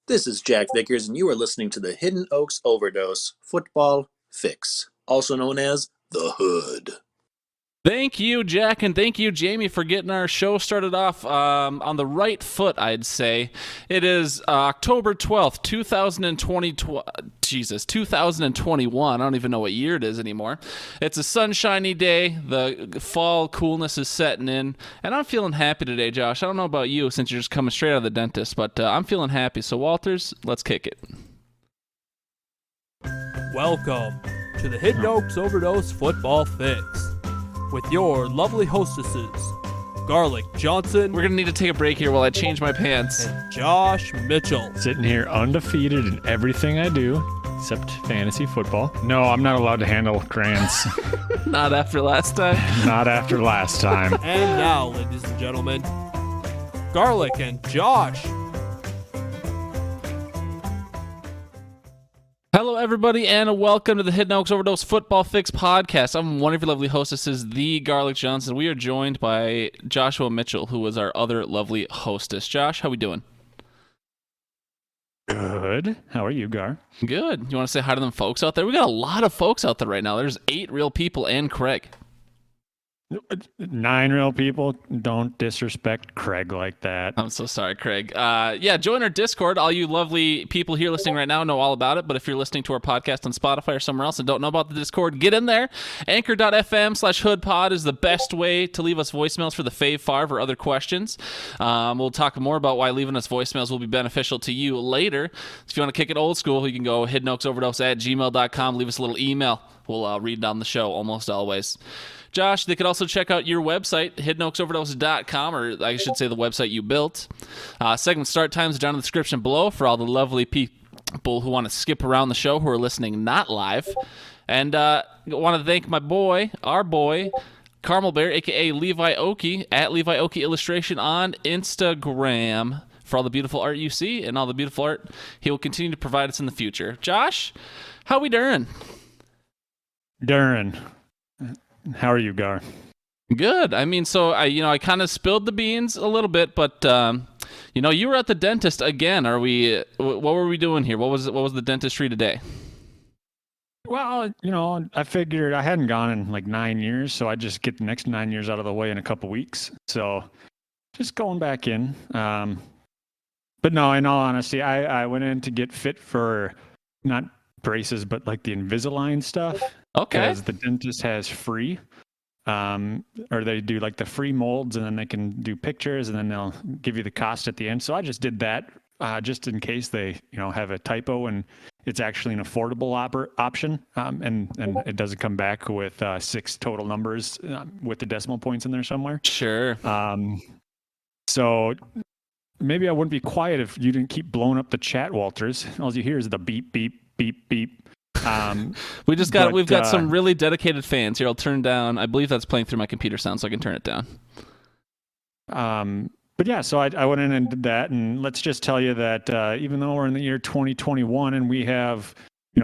This is Jack Vickers, and you are listening to the Hidden Oaks Overdose Football Fix, also known as The Hood. Thank you, Jack, and thank you, Jamie, for getting our show started off on the right foot, I'd say. It is October 12th, 2021. I don't even know what year it is anymore. It's a sunshiny day. The fall coolness is setting in, and I'm feeling happy today, Josh. I don't know about you since you're just coming straight out of the dentist, but I'm feeling happy. So, Walters, let's kick it. Welcome to the Hidden Oaks Overdose Football Fix with your lovely hostesses, Garlic Johnson. We're going to need to take a break here while I change my pants. And Josh Mitchell. Sitting here undefeated in everything I do, except fantasy football. No, I'm not allowed to handle crayons. Not after last time. Not after last time. And now, ladies and gentlemen, Garlic and Josh. Hello, everybody, and welcome to the Hidden Oaks Overdose Football Fix podcast. I'm one of your lovely hostesses, the Garlic Johnson. We are joined by Joshua Mitchell, who is our other lovely hostess. Josh, how we doing? Good. How are you, Gar? Good. You want to say hi to them folks out there? We got a lot of folks out there right now. There's 8 real people and Craig. 9 real people. Don't disrespect Craig like that. I'm so sorry, Craig. Yeah, join our Discord. All you lovely people here listening right now know all about it, but if you're listening to our podcast on Spotify or somewhere else and don't know about the Discord, get in there. Anchor.fm/hoodpod is the best way to leave us voicemails for the Fave Favre or other questions. We'll talk more about why leaving us voicemails will be beneficial to you later. If you want to kick it old school, you can go hiddenoaksoverdose@gmail.com. Leave us a little email. We'll read it on the show almost always. Josh, they could also check out your website, hiddenoaksoverdose.com, or I should say the website you built. Segment start times are down in the description below for all the lovely people who want to skip around the show who are listening not live. And I want to thank our boy, Carmel Bear, a.k.a. Levi Oki, at Levi Oki Illustration on Instagram for all the beautiful art you see and all the beautiful art he will continue to provide us in the future. Josh, how we doing? Darren. How are you, Gar? Good. I mean, so I kind of spilled the beans a little bit, but you were at the dentist again. What were we doing here? What was the dentistry today? Well, I figured I hadn't gone in like 9 years, so I'd just get the next 9 years out of the way in a couple weeks. So just going back in. But no, in all honesty, I went in to get fit for not braces, but like the Invisalign stuff. Okay. Because the dentist has free, or they do like the free molds, and then they can do pictures, and then they'll give you the cost at the end. So I just did that, just in case they, have a typo and it's actually an affordable option, and it doesn't come back with 6 total numbers with the decimal points in there somewhere. Sure. So maybe I wouldn't be quiet if you didn't keep blowing up the chat, Walters. All you hear is the beep, beep, beep, beep. We've got some really dedicated fans here. I'll turn down. I believe that's playing through my computer sound, so I can turn it down. But yeah, so I went in and did that, and let's just tell you that even though we're in the year 2021 and we have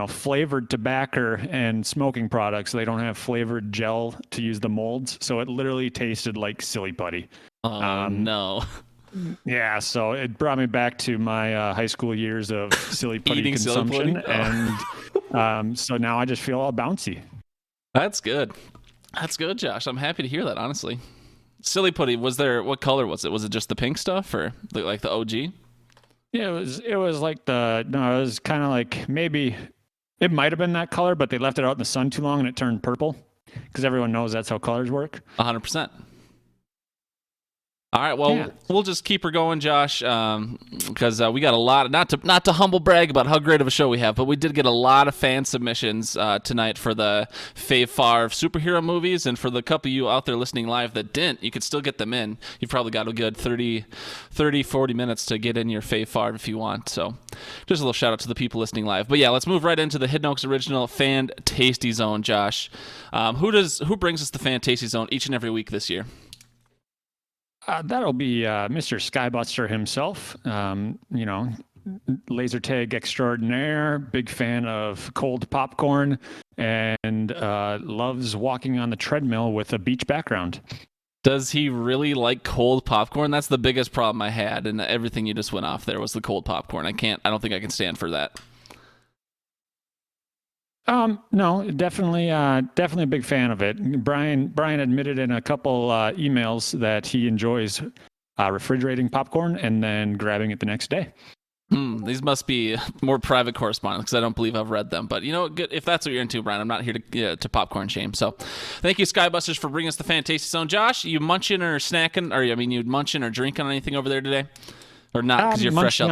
flavored tobacco and smoking products, they don't have flavored gel to use the molds, so it literally tasted like silly putty. Oh no. Yeah, so it brought me back to my high school years of silly putty Eating consumption, silly putty? and so now I just feel all bouncy. That's good. That's good, Josh. I'm happy to hear that, honestly. Silly putty, what color was it? Was it just the pink stuff or like the OG? Yeah, it was like it was kind of like, maybe it might have been that color, but they left it out in the sun too long and it turned purple, because everyone knows that's how colors work. 100%. All right, well, We'll just keep her going, Josh, because we got a lot. Not to humble brag about how great of a show we have, but we did get a lot of fan submissions tonight for the Fave Favre superhero movies, and for the couple of you out there listening live that didn't, you could still get them in. You've probably got a good 40 minutes to get in your Fave Favre if you want. So just a little shout out to the people listening live. But yeah, let's move right into the Hidden Oaks original FanTASTY Zone, Josh. Who brings us the FanTASTY Zone each and every week this year? That'll be Mr. Skybuster himself. Laser tag extraordinaire, big fan of cold popcorn, and loves walking on the treadmill with a beach background. Does he really like cold popcorn? That's the biggest problem I had, and everything you just went off there was the cold popcorn. I don't think I can stand for that. No, definitely a big fan of it. Brian admitted in a couple emails that he enjoys refrigerating popcorn and then grabbing it the next day. These must be more private correspondence because I don't believe I've read them. But good, if that's what you're into, Brian, I'm not here to popcorn shame. So, thank you, Skybusters, for bringing us the FanTASTY Zone. Josh, you munching or snacking, or you munching or drinking on anything over there today, or not? Because you're fresh out.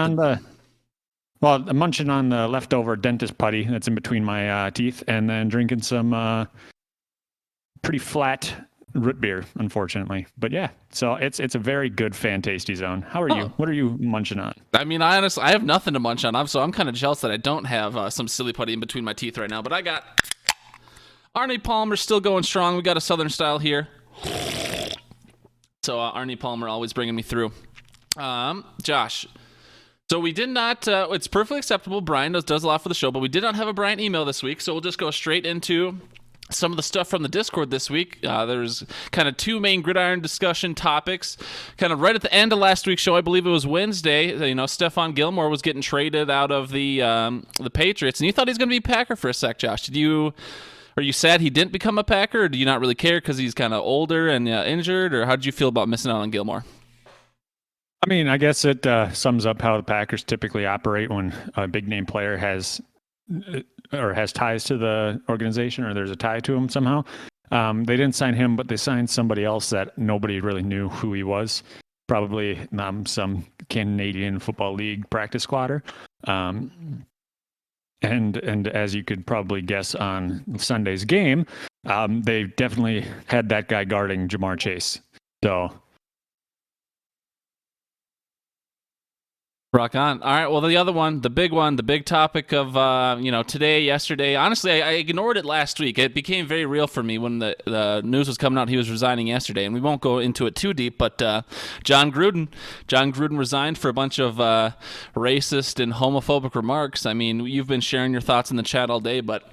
I'm munching on the leftover dentist putty that's in between my teeth, and then drinking some pretty flat root beer, unfortunately. But yeah, so it's a very good FanTASTY Zone. How are you? What are you munching on? I mean, I have nothing to munch on. I'm kind of jealous that I don't have some silly putty in between my teeth right now. But I got Arnie Palmer still going strong. We got a Southern style here. So Arnie Palmer always bringing me through. Josh. So we did not, it's perfectly acceptable. Brian does a lot for the show, but we did not have a Brian email this week. So we'll just go straight into some of the stuff from the Discord this week. There's kind of two main gridiron discussion topics. Kind of right at the end of last week's show, I believe it was Wednesday, Stephon Gilmore was getting traded out of the Patriots, and you thought he was going to be Packer for a sec, Josh. Are you sad he didn't become a Packer, or do you not really care because he's kind of older and injured, or how did you feel about missing out on Gilmore? I mean, I guess it sums up how the Packers typically operate when a big name player has ties to the organization, or there's a tie to him somehow. They didn't sign him, but they signed somebody else that nobody really knew who he was. Probably some Canadian Football League practice squatter. And as you could probably guess on Sunday's game, they definitely had that guy guarding Jamar Chase. So. Rock on. All right. Well, the other one, the big topic of today, yesterday. Honestly, I ignored it last week. It became very real for me when the news was coming out. He was resigning yesterday, and we won't go into it too deep. But John Gruden resigned for a bunch of racist and homophobic remarks. I mean, you've been sharing your thoughts in the chat all day, but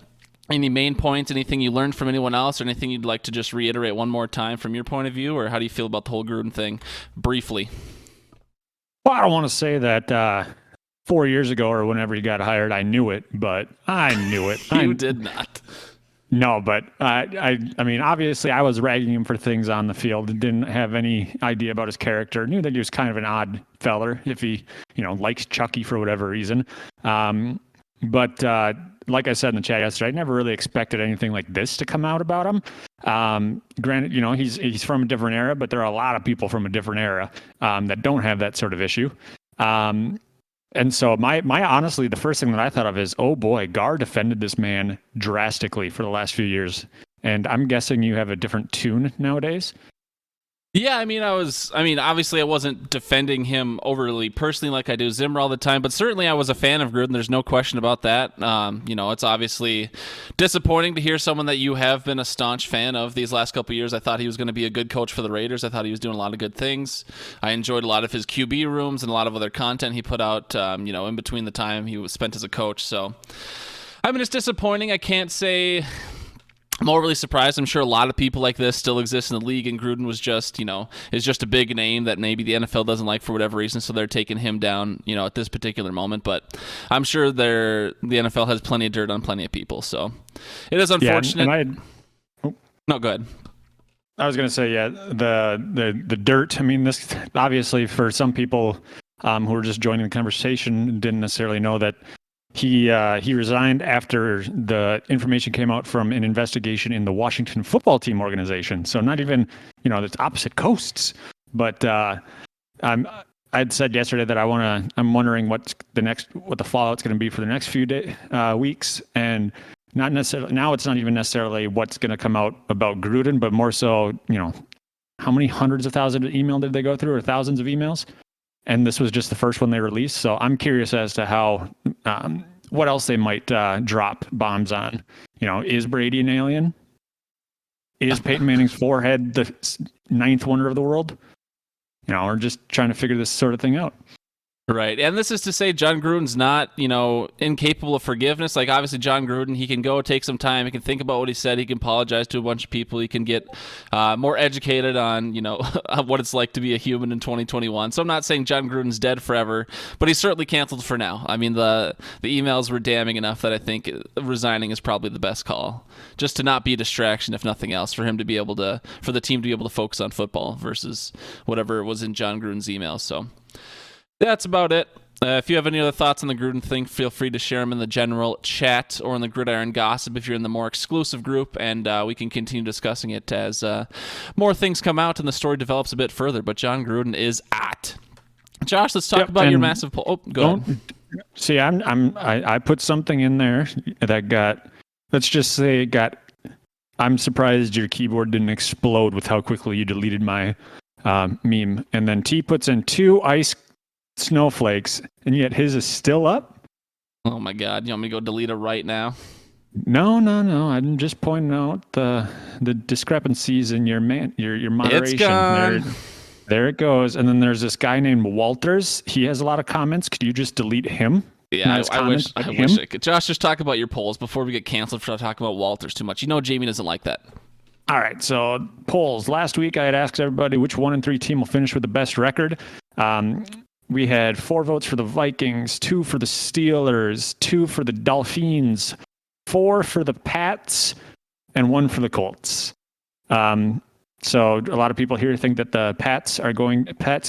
any main points, anything you learned from anyone else, or anything you'd like to just reiterate one more time from your point of view, or how do you feel about the whole Gruden thing, briefly? Well, I don't want to say that 4 years ago or whenever he got hired, I knew it, but I knew it. You did not. No, but I mean, obviously I was ragging him for things on the field and didn't have any idea about his character. Knew that he was kind of an odd feller if he, likes Chucky for whatever reason. But like I said in the chat yesterday, I never really expected anything like this to come out about him. Granted, he's from a different era, but there are a lot of people from a different era that don't have that sort of issue. And so my honestly, the first thing that I thought of is, oh boy, Gar defended this man drastically for the last few years. And I'm guessing you have a different tune nowadays. Yeah, I mean, obviously I wasn't defending him overly personally like I do Zimmer all the time, but certainly I was a fan of Gruden. There's no question about that. It's obviously disappointing to hear someone that you have been a staunch fan of these last couple of years. I thought he was going to be a good coach for the Raiders. I thought he was doing a lot of good things. I enjoyed a lot of his QB rooms and a lot of other content he put out, in between the time he was spent as a coach. So, I mean, it's disappointing. I can't say I'm overly surprised. I'm sure a lot of people like this still exist in the league, and Gruden was just, is just a big name that maybe the NFL doesn't like for whatever reason, so they're taking him down, at this particular moment. But I'm sure the NFL has plenty of dirt on plenty of people, so it is unfortunate. Yeah, No, go ahead. I was going to say, yeah, the dirt. I mean, this obviously for some people who were just joining the conversation didn't necessarily know that he resigned after the information came out from an investigation in the Washington football team organization. So not even, it's opposite coasts. But I'd said yesterday that I'm wondering what the fallout's going to be for the next few weeks, and not necessarily now. It's not even necessarily what's going to come out about Gruden, but more so, how many hundreds of thousands of email did they go through, or thousands of emails? And this was just the first one they released. So I'm curious as to how, what else they might drop bombs on. Is Brady an alien? Is Peyton Manning's forehead the ninth wonder of the world? We're just trying to figure this sort of thing out. Right. And this is to say John Gruden's not, incapable of forgiveness. Like, obviously, John Gruden, he can go take some time. He can think about what he said. He can apologize to a bunch of people. He can get more educated on, what it's like to be a human in 2021. So I'm not saying John Gruden's dead forever, but he's certainly canceled for now. I mean, the emails were damning enough that I think resigning is probably the best call. Just to not be a distraction, if nothing else, for him to be able to, for the team to be able to focus on football versus whatever was in John Gruden's emails. So that's about it. If you have any other thoughts on the Gruden thing, feel free to share them in the general chat or in the Gridiron Gossip if you're in the more exclusive group, and we can continue discussing it as more things come out and the story develops a bit further. But John Gruden is at. Josh, let's talk about your massive poll. Oh, go ahead. See, I put something in there that got, let's just say it got, I'm surprised your keyboard didn't explode with how quickly you deleted my meme. And then T puts in 2 ice snowflakes, and yet his is still up. Oh my God! You want me to go delete it right now? No. I'm just pointing out the discrepancies in your moderation. It's gone. There it goes. And then there's this guy named Walters. He has a lot of comments. Could you just delete him? Yeah, I wish I could. Josh, just talk about your polls before we get canceled for talking about Walters too much. Jamie doesn't like that. All right, so polls. Last week I had asked everybody which 1-3 team will finish with the best record. We had 4 votes for the Vikings, 2 for the Steelers, 2 for the Dolphins, 4 for the Pats, and 1 for the Colts. So a lot of people here think that the Pats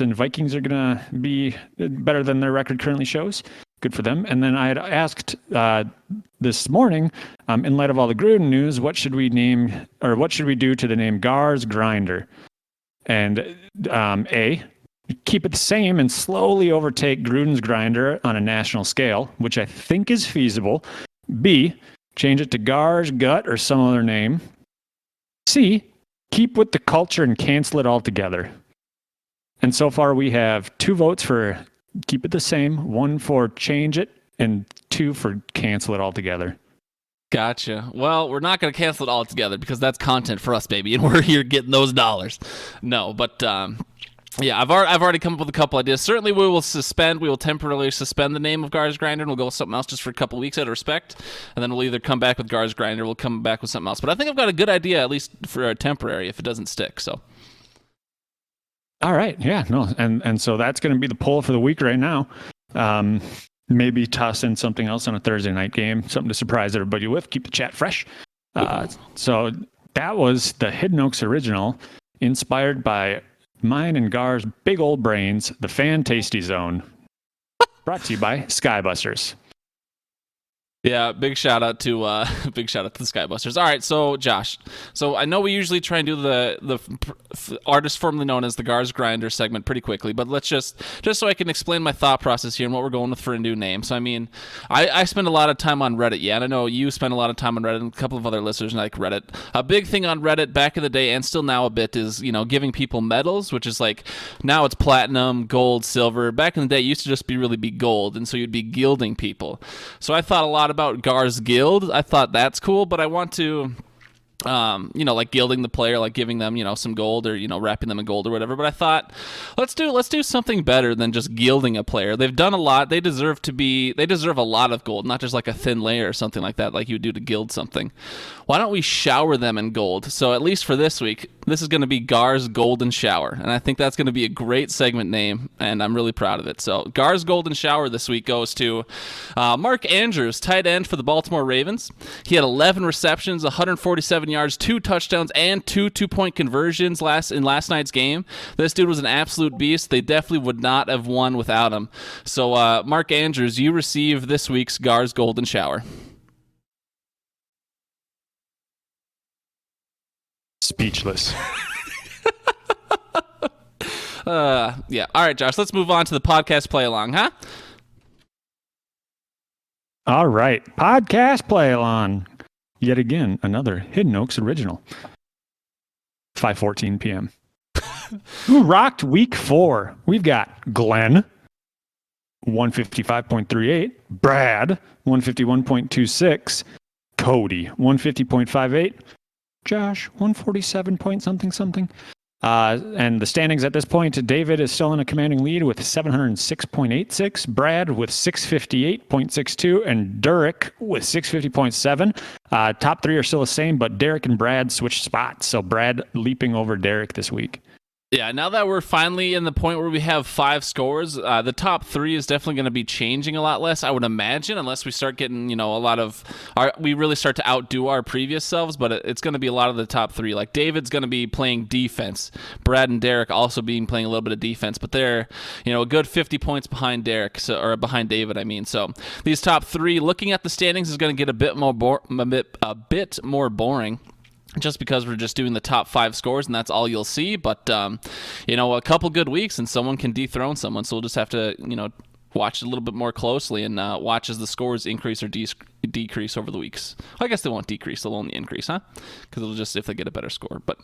and Vikings are going to be better than their record currently shows. Good for them. And then I had asked this morning, in light of all the Gruden news, what should we do to the name Gars Grinder? And A, keep it the same and slowly overtake Gruden's Grinder on a national scale, which I think is feasible. B, change it to Gars Gut or some other name. C, keep with the culture and cancel it altogether. And so far we have 2 votes for keep it the same, 1 for change it, and 2 for cancel it altogether. Gotcha. Well, we're not going to cancel it altogether because that's content for us, baby, and we're here getting those dollars. No, but yeah, I've already come up with a couple ideas. Certainly, we will temporarily suspend the name of Gars Grinder, and we'll go with something else just for a couple weeks out of respect, and then we'll either come back with Gars Grinder, or we'll come back with something else. But I think I've got a good idea, at least for a temporary, if it doesn't stick. So. All right. Yeah. No. And so that's going to be the poll for the week right now. Maybe toss in something else on a Thursday night game, something to surprise everybody with. Keep the chat fresh. So that was the Hidden Oaks original, inspired by mine and Gar's big old brains, the FanTASTY Zone. Brought to you by Skybusters. Yeah, big shout out to the Skybusters. All right, so Josh, I know we usually try and do the artist formerly known as the Gars Grinder segment pretty quickly, but let's just so I can explain my thought process here and what we're going with for a new name. So I mean, I spend a lot of time on Reddit, yeah, and I know you spend a lot of time on Reddit, and a couple of other listeners like Reddit. A big thing on Reddit back in the day and still now a bit is giving people medals, which is like now it's platinum, gold, silver. Back in the day, it used to just be gold, and so you'd be gilding people. So I thought a lot about Gars Guild. I thought that's cool, but I want to like gilding the player, like giving them, some gold or, wrapping them in gold or whatever. But I thought, let's do something better than just gilding a player. They've done a lot. They deserve a lot of gold, not just like a thin layer or something like that, like you would do to gild something. Why don't we shower them in gold? So at least for this week, this is going to be Gars Golden Shower. And I think that's going to be a great segment name, and I'm really proud of it. So Gars Golden Shower this week goes to Mark Andrews, tight end for the Baltimore Ravens. He had 11 receptions, 147 yards, 2 touchdowns, and 2 two-point conversions in last night's game. This dude was an absolute beast. They definitely would not have won without him. So Mark Andrews, you receive this week's Gars Golden Shower. Speechless. Yeah. All right, Josh, let's move on to the podcast play along, huh? All right. Podcast play along. Yet again, another Hidden Oaks original. 5:14 p.m. Who rocked week 4? We've got Glenn, 155.38. Brad, 151.26. Cody, 150.58. Josh, 147 point something something. And the standings at this point, David is still in a commanding lead with 706.86, Brad with 658.62, and Derek with 650.7. Top three are still the same, but Derek and Brad switched spots. So Brad leaping over Derek this week. Yeah, now that we're finally in the point where we have 5 scores, the top 3 is definitely going to be changing a lot less, I would imagine, unless we start getting, we really start to outdo our previous selves, but it's going to be a lot of the top 3. Like, David's going to be playing defense. Brad and Derek also playing a little bit of defense, but they're, a good 50 points behind behind David, I mean. So these top 3, looking at the standings, is going to get a bit more boring. Just because we're just doing the top 5 scores and that's all you'll see. But, a couple good weeks and someone can dethrone someone. So we'll just have to, watch a little bit more closely and watch as the scores increase or decrease over the weeks. I guess they won't decrease. They'll only increase, huh? Because it'll just if they get a better score. But,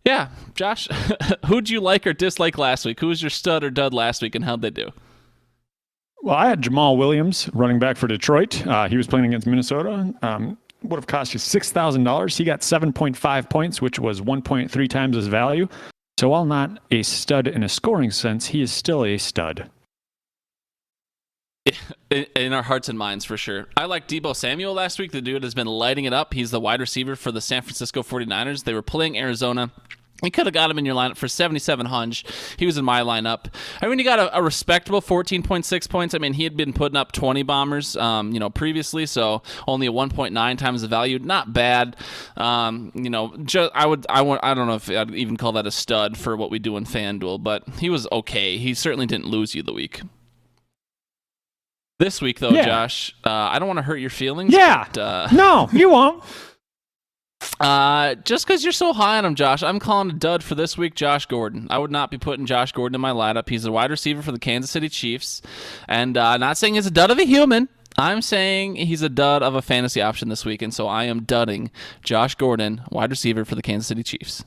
yeah, Josh, who'd you like or dislike last week? Who was your stud or dud last week and how'd they do? Well, I had Jamal Williams, running back for Detroit. He was playing against Minnesota. Would have cost you $6,000. He got 7.5 points, which was 1.3 times his value. So while not a stud in a scoring sense, he is still a stud. In our hearts and minds, for sure. I like Deebo Samuel last week. The dude has been lighting it up. He's the wide receiver for the San Francisco 49ers. They were playing Arizona. You could have got him in your lineup for 7,700. He was in my lineup. I mean, he got a respectable 14.6 points. I mean, he had been putting up 20 bombers, previously, so only a 1.9 times the value. Not bad. I don't know if I'd even call that a stud for what we do in FanDuel, but he was okay. He certainly didn't lose you the week. This week, though, yeah. Josh, I don't want to hurt your feelings. Yeah. But, no, you won't. Just because you're so high on him, Josh, I'm calling a dud for this week, Josh Gordon. I would not be putting Josh Gordon in my lineup. He's a wide receiver for the Kansas City Chiefs. And not saying he's a dud of a human. I'm saying he's a dud of a fantasy option this week. And so I am dudding Josh Gordon, wide receiver for the Kansas City Chiefs.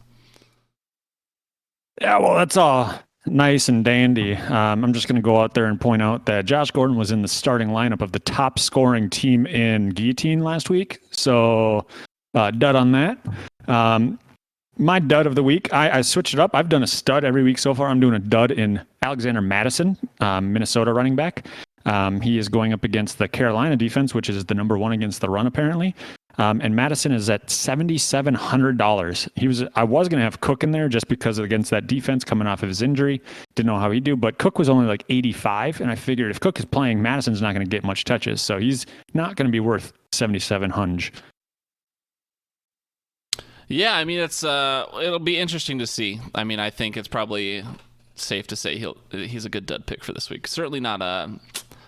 Yeah, well, that's all nice and dandy. I'm just going to go out there and point out that Josh Gordon was in the starting lineup of the top scoring team in Guillotine last week. So... dud on that. My dud of the week, I switched it up. I've done a stud every week so far. I'm doing a dud in Alexander Mattison, Minnesota running back. He is going up against the Carolina defense, which is the number 1 against the run, apparently. And Madison is at $7,700. I was going to have Cook in there just because against that defense coming off of his injury. Didn't know how he'd do, but Cook was only like 85. And I figured if Cook is playing, Madison's not going to get much touches. So he's not going to be worth 7,700. Yeah, I mean, it'll be interesting to see. I mean, I think it's probably safe to say he's a good dud pick for this week. Certainly not a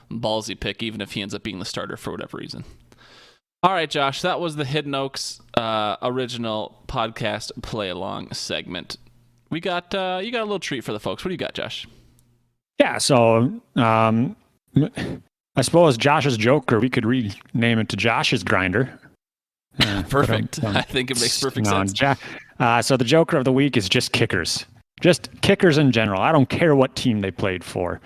ballsy pick, even if he ends up being the starter for whatever reason. All right, Josh, that was the Hidden Oaks original podcast play-along segment. You got a little treat for the folks. What do you got, Josh? Yeah, so I suppose Josh's Joker, we could rename it to Josh's Grinder. Perfect. I think it makes perfect sense. So the Joker of the week is just kickers. Just kickers in general. I don't care what team they played for.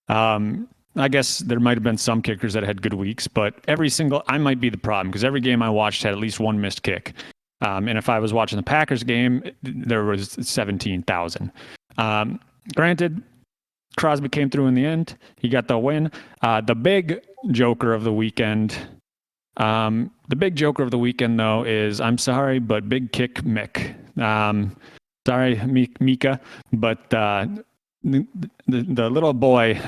I guess there might have been some kickers that had good weeks, but I might be the problem because every game I watched had at least one missed kick. And if I was watching the Packers game, there was 17,000. Granted, Crosby came through in the end. He got the win. The big Joker of the weekend... though, is, I'm sorry, but Big Kick Mick. Sorry, Mika, but the little boy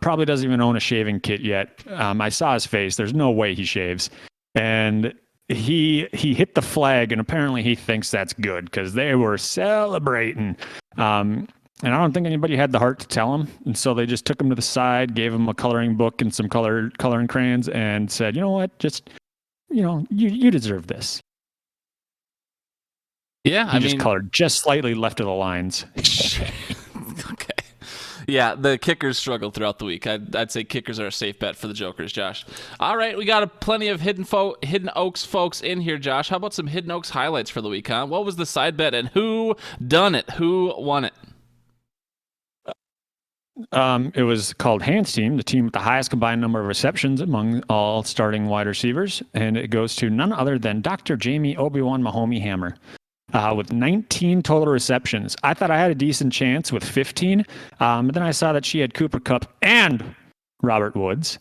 probably doesn't even own a shaving kit yet. I saw his face. There's no way he shaves. And he hit the flag, and apparently he thinks that's good because they were celebrating. And I don't think anybody had the heart to tell him. And so they just took him to the side, gave him a coloring book and some coloring crayons and said, you know what, just, you deserve this. Yeah, I mean, colored just slightly left of the lines. Okay. Yeah, the kickers struggled throughout the week. I'd say kickers are a safe bet for the Jokers, Josh. All right, we got plenty of Hidden Oaks folks in here, Josh. How about some Hidden Oaks highlights for the week, huh? What was the side bet and who done it? Who won it? It was called Hands Team, the team with the highest combined number of receptions among all starting wide receivers, and it goes to none other than Dr. Jamie Obi-Wan Mahomey Hammer. with 19 total receptions. I thought I had a decent chance with 15, but then I saw that she had Cooper Kupp and Robert Woods.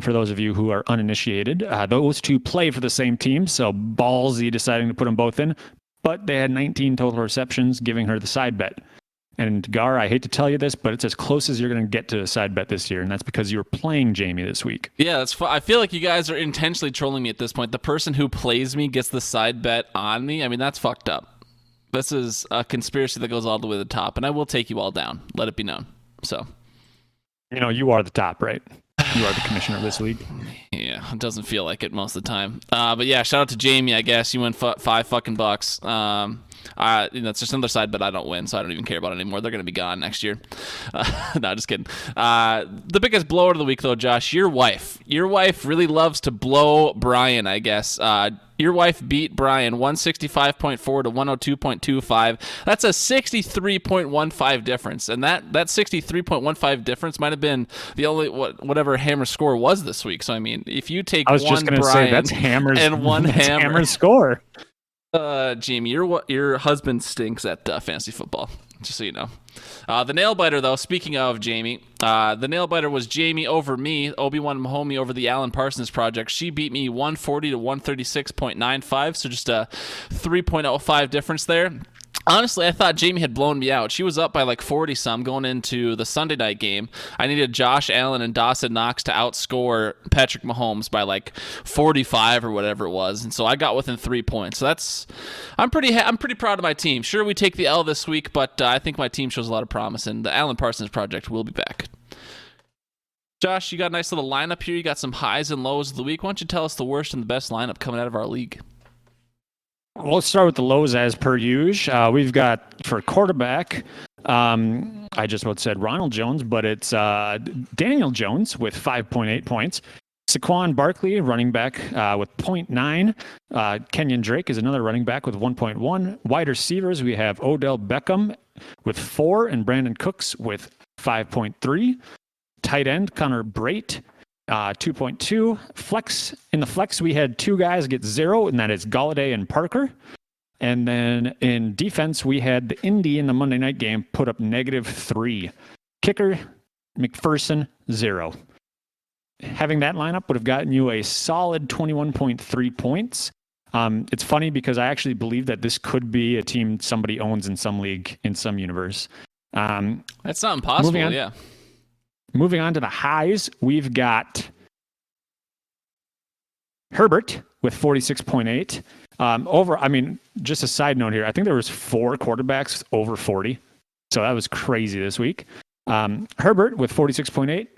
For those of you who are uninitiated, those two play for the same team, so ballsy deciding to put them both in. But they had 19 total receptions, giving her the side bet. And Gar, I hate to tell you this, but it's as close as you're going to get to a side bet this year, and that's because you were playing Jamie this week. Yeah, that's. I feel like you guys are intentionally trolling me at this point. The person who plays me gets the side bet on me. I mean, that's fucked up. This is a conspiracy that goes all the way to the top, and I will take you all down. Let it be known. So, you are the top, right? You are the commissioner of this league. Yeah, it doesn't feel like it most of the time. But yeah, shout out to Jamie. I guess you win $5. It's just another side, but I don't win, so I don't even care about it anymore. They're going to be gone next year. No, just kidding. The biggest blower of the week, though, Josh, your wife. Your wife really loves to blow Brian, I guess. Your wife beat Brian 165.4 to 102.25. That's a 63.15 difference, and that 63.15 difference might have been the only whatever Hammer score was this week. So I mean, if you take one Brian that's Hammer's, and one that's Hammer Hammer's score. Jamie, your husband stinks at fantasy football, just so you know. The nail biter, though, speaking of Jamie, the nail biter was Jamie over me, Obi-Wan Mahomey over the Alan Parsons Project. She beat me 140 to 136.95, so just a 3.05 difference there. Honestly, I thought Jamie had blown me out. She was up by like 40-some going into the Sunday night game. I needed Josh Allen and Dawson Knox to outscore Patrick Mahomes by like 45 or whatever it was, and so I got within 3 points. So I'm pretty proud of my team. Sure, we take the L this week, but I think my team shows a lot of promise, and the Alan Parsons Project will be back. Josh, you got a nice little lineup here. You got some highs and lows of the week. Why don't you tell us the worst and the best lineup coming out of our league? Well, let's start with the lows as per usual. We've got for quarterback, I just about said Ronald Jones, but it's Daniel Jones with 5.8 points. Saquon Barkley, running back with 0.9. Kenyon Drake is another running back with 1.1. Wide receivers, we have Odell Beckham with 4 and Brandon Cooks with 5.3. Tight end, Connor Brait, 2.2. Flex, in the flex, we had 2 guys get 0, and that is Galladay and Parker. And then in defense, we had the Indy in the Monday night game put up -3. Kicker, McPherson, 0. Having that lineup would have gotten you a solid 21.3 points. It's funny because I actually believe that this could be a team somebody owns in some league, in some universe. That's not impossible, yeah. Moving on to the highs, we've got Herbert with 46.8. Just a side note here, I think there was 4 quarterbacks over 40. So that was crazy this week. Herbert with 46.8.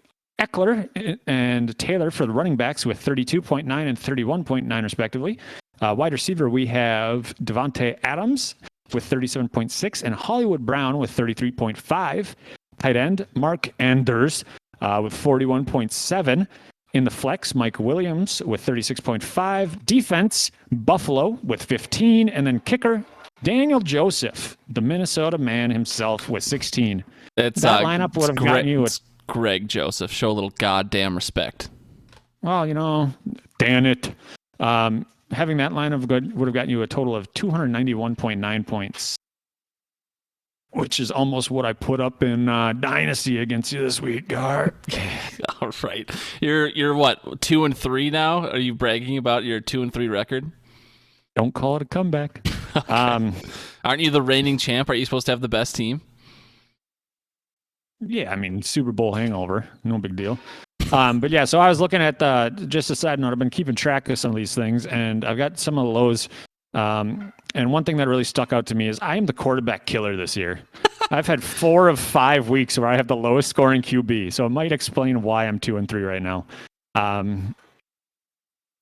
Eckler and Taylor for the running backs with 32.9 and 31.9 respectively. Wide receiver, we have Devontae Adams with 37.6 and Hollywood Brown with 33.5. Tight end, Mark Anders with 41.7. In the flex, Mike Williams with 36.5. Defense, Buffalo with 15. And then kicker, Daniel Joseph, the Minnesota man himself with 16. That lineup would have gotten you Greg Joseph. Show a little goddamn respect. Well, damn it. Having that lineup would have gotten you a total of 291.9 points, which is almost what I put up in Dynasty against you this week, Gar. All right. You're what, 2-3 now? Are you bragging about your 2-3 record? Don't call it a comeback. Okay. Aren't you the reigning champ? Are you supposed to have the best team? Yeah, Super Bowl hangover. No big deal. But yeah, so I was looking at just a side note. I've been keeping track of some of these things, and I've got some of the lows. And one thing that really stuck out to me is I am the quarterback killer this year. I've had 4 of 5 weeks where I have the lowest scoring QB, so it might explain why I'm 2-3 right now.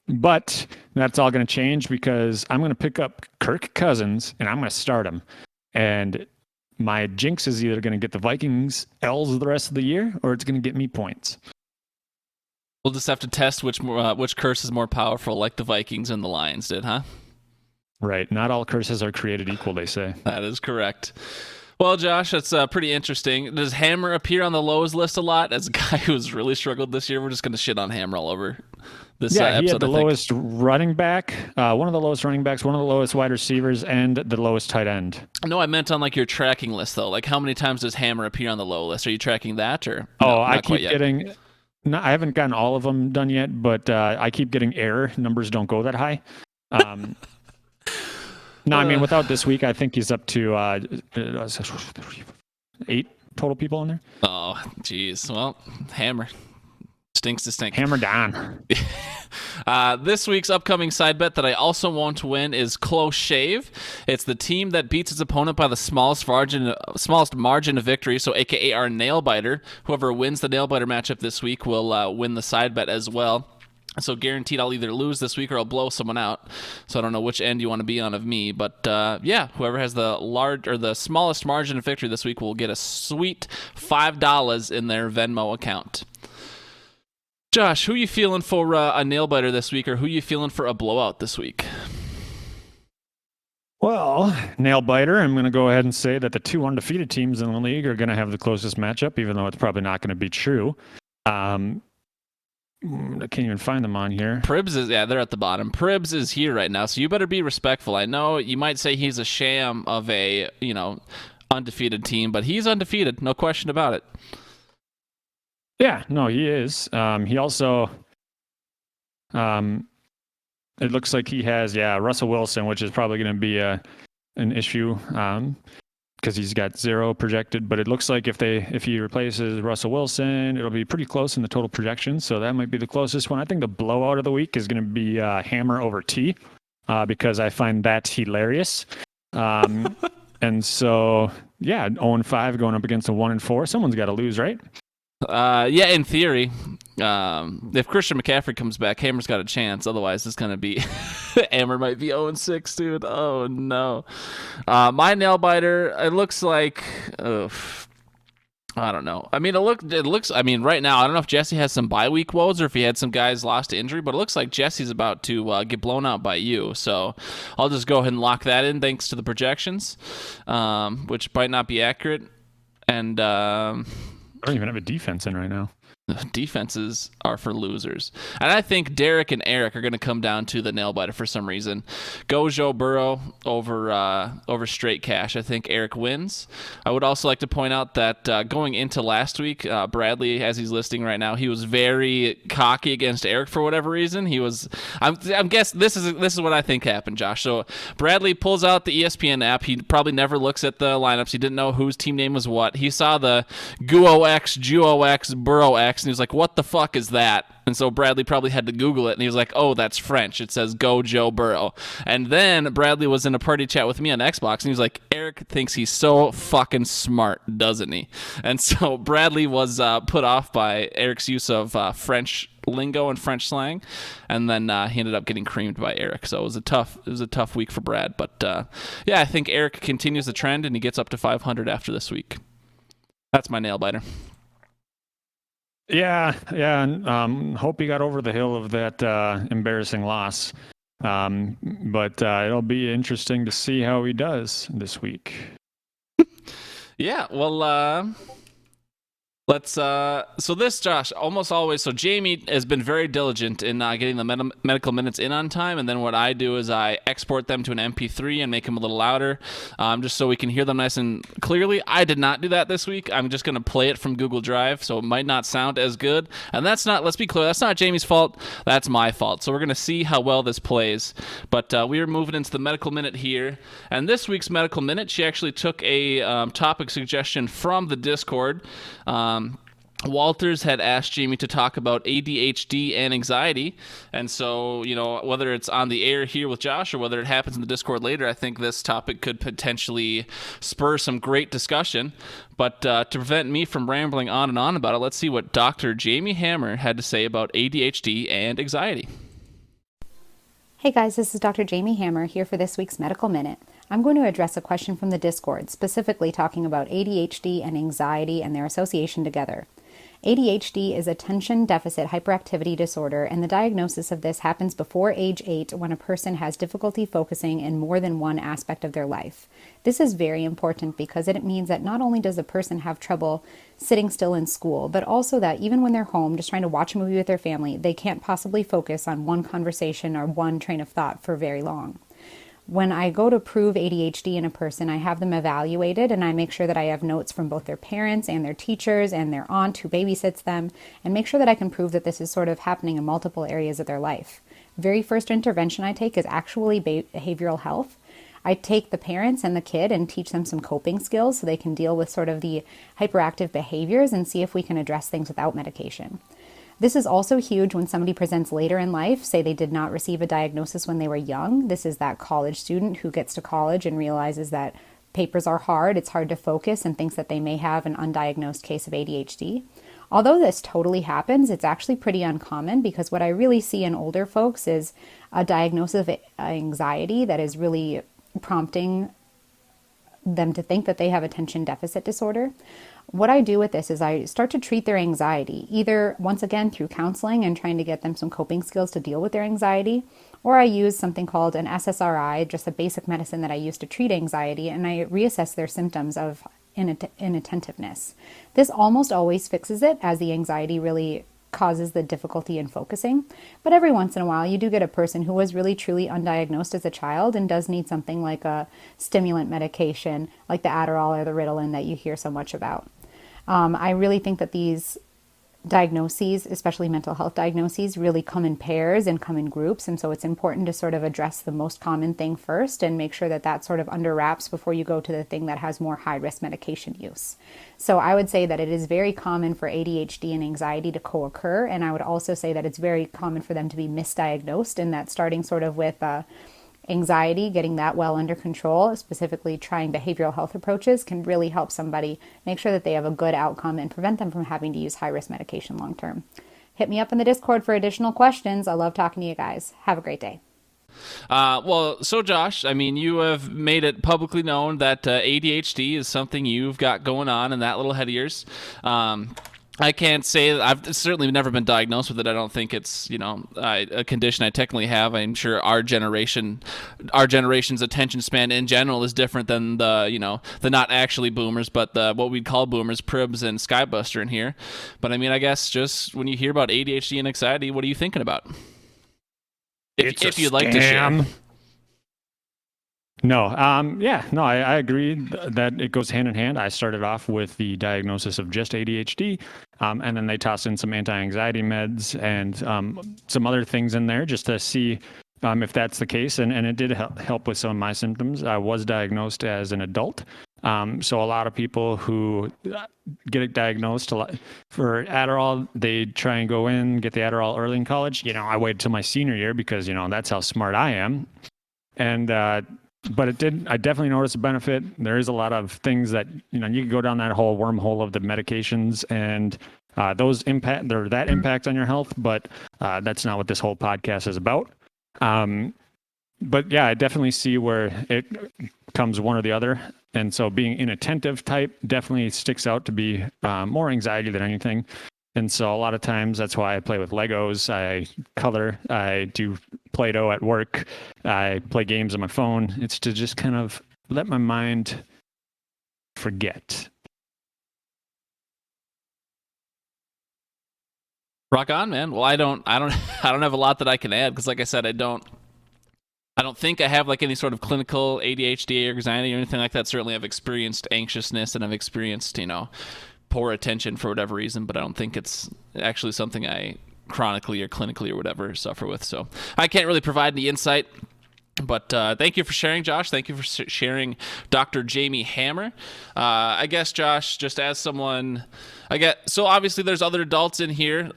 But that's all going to change because I'm going to pick up Kirk Cousins and I'm going to start him. And my jinx is either going to get the Vikings L's the rest of the year or it's going to get me points. We'll just have to test which curse is more powerful, like the Vikings and the Lions did, huh? Right. Not all curses are created equal, they say. That is correct. Well, Josh, that's pretty interesting. Does Hammer appear on the lows list a lot? As a guy who's really struggled this year, we're just going to shit on Hammer all over this Yeah, he episode, had the I think. lowest running back, one of the lowest running backs, one of the lowest wide receivers, and the lowest tight end. No, I meant on like your tracking list though. Like how many times does Hammer appear on the low list? Are you tracking that or no, I not quite keep yet? getting. No, I haven't gotten all of them done yet, but I keep getting error. Numbers don't go that high. No, I mean, without this week, I think he's up to 8 total people in there. Oh, geez. Well, Hammer. Stinks to stink. Hammer down. This week's upcoming side bet that I also won't win is Close Shave. It's the team that beats its opponent by the smallest margin of victory, so aka our nail biter. Whoever wins the nail biter matchup this week will win the side bet as well. So guaranteed I'll either lose this week or I'll blow someone out. So I don't know which end you want to be on of me. But yeah, whoever has the smallest margin of victory this week will get a sweet $5 in their Venmo account. Josh, who you feeling for a nail biter this week, or who you feeling for a blowout this week? Well, nail biter, I'm going to go ahead and say that the 2 undefeated teams in the league are going to have the closest matchup, even though it's probably not going to be true. I can't even find them on here. Pribs they're at the bottom. Pribs is here right now, so you better be respectful. I know you might say he's a sham of a, undefeated team, but he's undefeated, no question about it. Yeah, no, he is. He also, it looks like he has, Russell Wilson, which is probably going to be an issue because he's got 0 projected. But it looks like if he replaces Russell Wilson, it'll be pretty close in the total projection. So that might be the closest one. I think the blowout of the week is going to be Hammer over T because I find that hilarious. And so, 0-5 going up against a 1-4. Someone's got to lose, right? Yeah, in theory. If Christian McCaffrey comes back, Hammer's got a chance. Otherwise, it's going to be... Hammer might be 0-6, dude. Oh, no. My nail biter, it looks like... I don't know. I mean, right now, I don't know if Jesse has some bye week woes or if he had some guys lost to injury, but it looks like Jesse's about to get blown out by you. So I'll just go ahead and lock that in thanks to the projections, which might not be accurate. And... I don't even have a defense in right now. Defenses are for losers. And I think Derek and Eric are going to come down to the nail biter for some reason. Go Joe Burrow over straight cash. I think Eric wins. I would also like to point out that going into last week, Bradley, as he's listing right now, he was very cocky against Eric for whatever reason. He was. I'm guessing this is what I think happened, Josh. So Bradley pulls out the ESPN app. He probably never looks at the lineups. He didn't know whose team name was what. He saw the Guo X, Juo X, Burrow X. And he was like, what the fuck is that? And so Bradley probably had to Google it, and he was like, oh, that's French. It says Go Joe Burrow. And then Bradley was in a party chat with me on Xbox, and he was like, Eric thinks he's so fucking smart, doesn't he? And so Bradley was put off by Eric's use of French lingo and French slang, and then he ended up getting creamed by Eric. So it was a tough week for Brad. But I think Eric continues the trend, and he gets up to 500 after this week. That's my nail biter. Yeah, and hope he got over the hill of that embarrassing loss. But it'll be interesting to see how he does this week. Yeah, well, let's so this, Josh, almost always, so Jamie has been very diligent in getting the medical minutes in on time, and then what I do is I export them to an MP3 and make them a little louder, just so we can hear them nice and clearly. I did not do that this week. I'm just going to play it from Google Drive, so it might not sound as good, and that's not, let's be clear, that's not Jamie's fault, that's my fault. So we're going to see how well this plays, but we are moving into the medical minute here, and this week's medical minute, she actually took a topic suggestion from the Discord. Walters had asked Jamie to talk about ADHD and anxiety, and so, whether it's on the air here with Josh or whether it happens in the Discord later, I think this topic could potentially spur some great discussion. But to prevent me from rambling on and on about it, let's see what Dr. Jamie Hammer had to say about ADHD and anxiety. Hey guys, this is Dr. Jamie Hammer here for this week's Medical Minute. I'm going to address a question from the Discord, specifically talking about ADHD and anxiety and their association together. ADHD is attention deficit hyperactivity disorder, and the diagnosis of this happens before age 8 when a person has difficulty focusing in more than one aspect of their life. This is very important because it means that not only does a person have trouble sitting still in school, but also that even when they're home just trying to watch a movie with their family, they can't possibly focus on one conversation or one train of thought for very long. When I go to prove ADHD in a person, I have them evaluated and I make sure that I have notes from both their parents and their teachers and their aunt who babysits them, and make sure that I can prove that this is sort of happening in multiple areas of their life. Very first intervention I take is actually behavioral health. I take the parents and the kid and teach them some coping skills so they can deal with sort of the hyperactive behaviors and see if we can address things without medication. This is also huge when somebody presents later in life, say they did not receive a diagnosis when they were young. This is that college student who gets to college and realizes that papers are hard, it's hard to focus, and thinks that they may have an undiagnosed case of ADHD. Although this totally happens, it's actually pretty uncommon because what I really see in older folks is a diagnosis of anxiety that is really prompting them to think that they have attention deficit disorder. What I do with this is I start to treat their anxiety, either once again through counseling and trying to get them some coping skills to deal with their anxiety, or I use something called an SSRI, just a basic medicine that I use to treat anxiety, and I reassess their symptoms of inattentiveness. This almost always fixes it, as the anxiety really causes the difficulty in focusing. But every once in a while, you do get a person who was really truly undiagnosed as a child and does need something like a stimulant medication, like the Adderall or the Ritalin that you hear so much about. I really think that these diagnoses, especially mental health diagnoses, really come in pairs and come in groups. And so it's important to sort of address the most common thing first and make sure that that's sort of under wraps before you go to the thing that has more high-risk medication use. So I would say that it is very common for ADHD and anxiety to co-occur. And I would also say that it's very common for them to be misdiagnosed, and that starting sort of with anxiety, getting that well under control, specifically trying behavioral health approaches, can really help somebody make sure that they have a good outcome and prevent them from having to use high-risk medication long term. Hit me up in the Discord for additional questions. I love talking to you guys. Have a great day. So Josh, I mean, you have made it publicly known that ADHD is something you've got going on in that little head of yours. I can't say that I've certainly never been diagnosed with it. I don't think it's, a condition I technically have. I'm sure our generation's attention span in general is different than the not actually boomers, but what we'd call boomers, Pribs and Skybuster in here. But I mean, I guess just when you hear about ADHD and anxiety, what are you thinking about? If you'd like to share. No, I agree that it goes hand in hand. I started off with the diagnosis of just ADHD, and then they tossed in some anti-anxiety meds and some other things in there just to see if that's the case. And it did help with some of my symptoms. I was diagnosed as an adult. So a lot of people who get it diagnosed for Adderall, they try and go in, get the Adderall early in college. I waited till my senior year because, that's how smart I am. And, but I definitely noticed a benefit. There is a lot of things that, you can go down that whole wormhole of the medications and those that impact on your health, but that's not what this whole podcast is about. But yeah, I definitely see where it comes one or the other. And so being inattentive type definitely sticks out to be more anxiety than anything. And so a lot of times that's why I play with Legos, I color, I do Play-Doh at work, I play games on my phone. It's to just kind of let my mind forget. Rock on, man. Well, I don't have a lot that I can add because, like I said, I don't think I have like any sort of clinical ADHD or anxiety or anything like that. Certainly, I've experienced anxiousness and I've experienced, poor attention for whatever reason, but I don't think it's actually something I chronically or clinically or whatever suffer with. So I can't really provide any insight. But thank you for sharing, Josh. Thank you for sharing, Dr. Jamie Hammer. I guess, Josh, just as someone, so obviously there's other adults in here,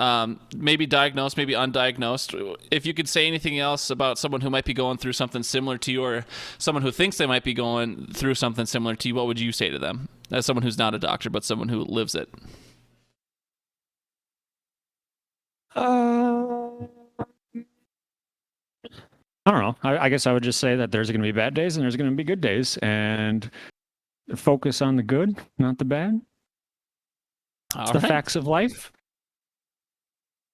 maybe diagnosed, maybe undiagnosed. If you could say anything else about someone who might be going through something similar to you, or someone who thinks they might be going through something similar to you, what would you say to them? As someone who's not a doctor, but someone who lives it. I don't know. I guess I would just say that there's going to be bad days and there's going to be good days, and focus on the good, not the bad. It's the facts of life.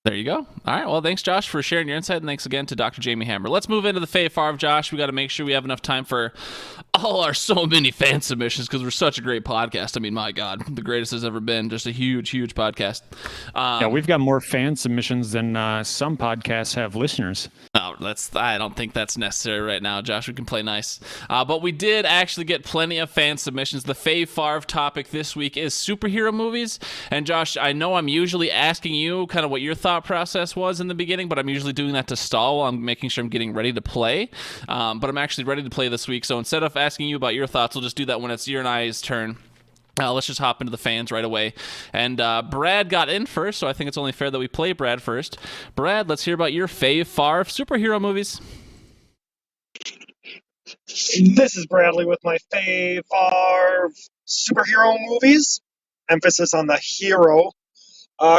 There you go. All right. Well, thanks, Josh, for sharing your insight, and thanks again to Dr. Jamie Hammer. Let's move into the Fave Favre, Josh. We got to make sure we have enough time for all our so many fan submissions because we're such a great podcast. I mean, my God, the greatest has ever been. Just a huge, huge podcast. Yeah, we've got more fan submissions than some podcasts have listeners. Oh, I don't think that's necessary right now, Josh. We can play nice. But we did actually get plenty of fan submissions. The Fave Favre topic this week is superhero movies. And Josh, I know I'm usually asking you kind of what your thought process was in the beginning, but I'm usually doing that to stall while I'm making sure I'm getting ready to play. But I'm actually ready to play this week. So instead of asking you about your thoughts, we'll just do that when it's your and I's turn. Let's just hop into the fans right away. And Brad got in first, so I think it's only fair that we play Brad first. Brad, let's hear about your Fave Favre superhero movies. This is Bradley with my Fave Favre superhero movies. Emphasis on the hero.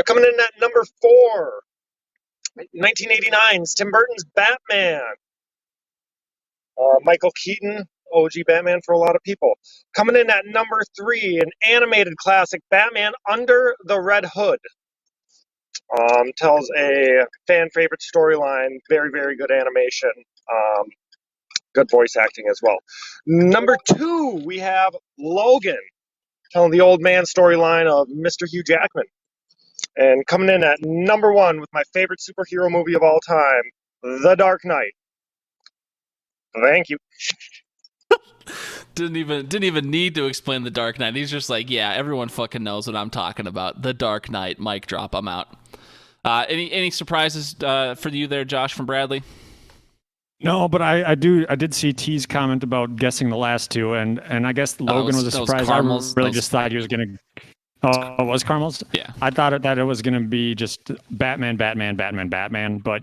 Coming in at number 4, 1989's Tim Burton's Batman. Michael Keaton, OG Batman for a lot of people. Coming in at number 3, an animated classic, Batman Under the Red Hood. Tells a fan favorite storyline, very, very good animation. Good voice acting as well. Number 2, we have Logan, telling the old man storyline of Mr. Hugh Jackman. And coming in at number 1 with my favorite superhero movie of all time, The Dark Knight. Thank you. Didn't even need to explain The Dark Knight. He's just like, yeah, everyone fucking knows what I'm talking about. The Dark Knight. Mic drop. I'm out. Any surprises for you there, Josh, from Bradley? No, but I did see T's comment about guessing the last two, and I guess Logan was a surprise. I really just thought he was going to. Oh, it was Carmel's? Yeah. I thought that it was going to be just Batman, but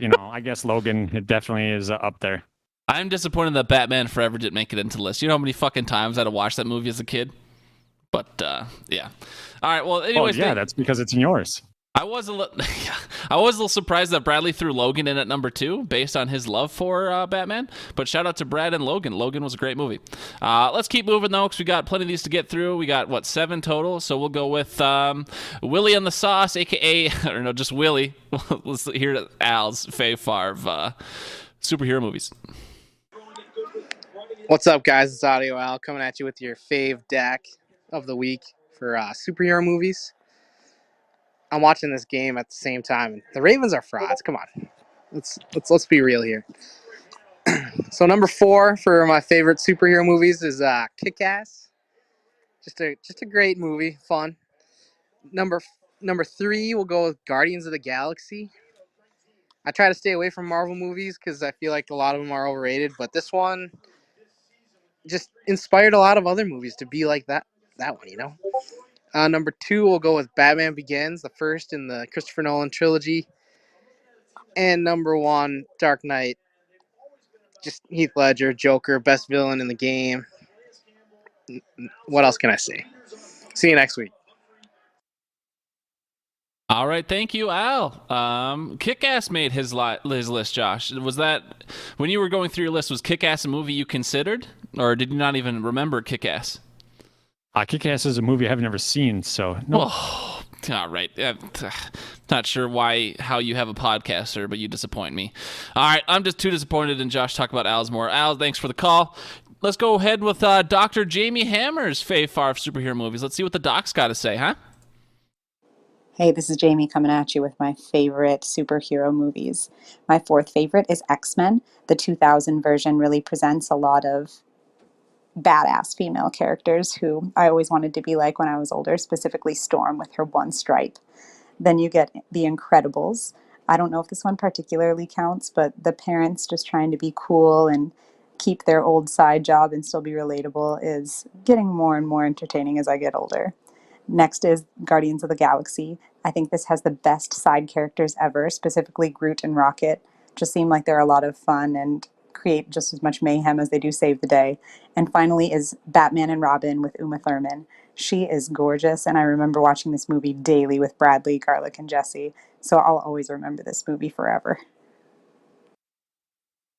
I guess Logan, it definitely is up there. I'm disappointed that Batman Forever didn't make it into the list. You know how many fucking times I had to watch that movie as a kid? But, yeah. All right, well, anyways. Oh, yeah, that's because it's in yours. I was a little surprised that Bradley threw Logan in at number 2 based on his love for Batman. But shout out to Brad and Logan. Logan was a great movie. Let's keep moving though, because we got plenty of these to get through. We got 7 total, so we'll go with Willie on the Sauce, aka or no, just Willie. Let's hear Al's Fave Favre superhero movies. What's up, guys? It's Audio Al coming at you with your fave deck of the week for superhero movies. I'm watching this game at the same time. The Ravens are frauds. Come on, let's be real here. So number 4 for my favorite superhero movies is Kick-Ass. Just a great movie, fun. Number 3, we'll go with Guardians of the Galaxy. I try to stay away from Marvel movies because I feel like a lot of them are overrated, but this one just inspired a lot of other movies to be like that one, Number 2, we'll go with Batman Begins, the first in the Christopher Nolan trilogy. And number 1, Dark Knight. Just Heath Ledger, Joker, best villain in the game. What else can I say? See you next week. All right, thank you, Al. Kick-Ass made his list, Josh. Was that, when you were going through your list, was Kick-Ass a movie you considered? Or did you not even remember Kick-Ass? Kick-Ass is a movie I have never seen, so no. Oh, all right. Not sure how you have a podcast, sir, but you disappoint me. All right, I'm just too disappointed in Josh talk about Al's more. Al, thanks for the call. Let's go ahead with Dr. Jamie Hammer's Fave Favre superhero movies. Let's see what the doc's got to say, huh? Hey, this is Jamie coming at you with my favorite superhero movies. My 4th favorite is X-Men. The 2000 version really presents a lot of badass female characters who I always wanted to be like when I was older, specifically Storm with her one stripe. Then you get The Incredibles. I don't know if this one particularly counts, but the parents just trying to be cool and keep their old side job and still be relatable is getting more and more entertaining as I get older. Next is Guardians of the Galaxy. I think this has the best side characters ever, specifically Groot and Rocket. Just seem like they're a lot of fun and create just as much mayhem as they do save the day. And finally is Batman and Robin with Uma Thurman. She is gorgeous, and I remember watching this movie daily with Bradley, Garlic, and Jesse, so I'll always remember this movie forever.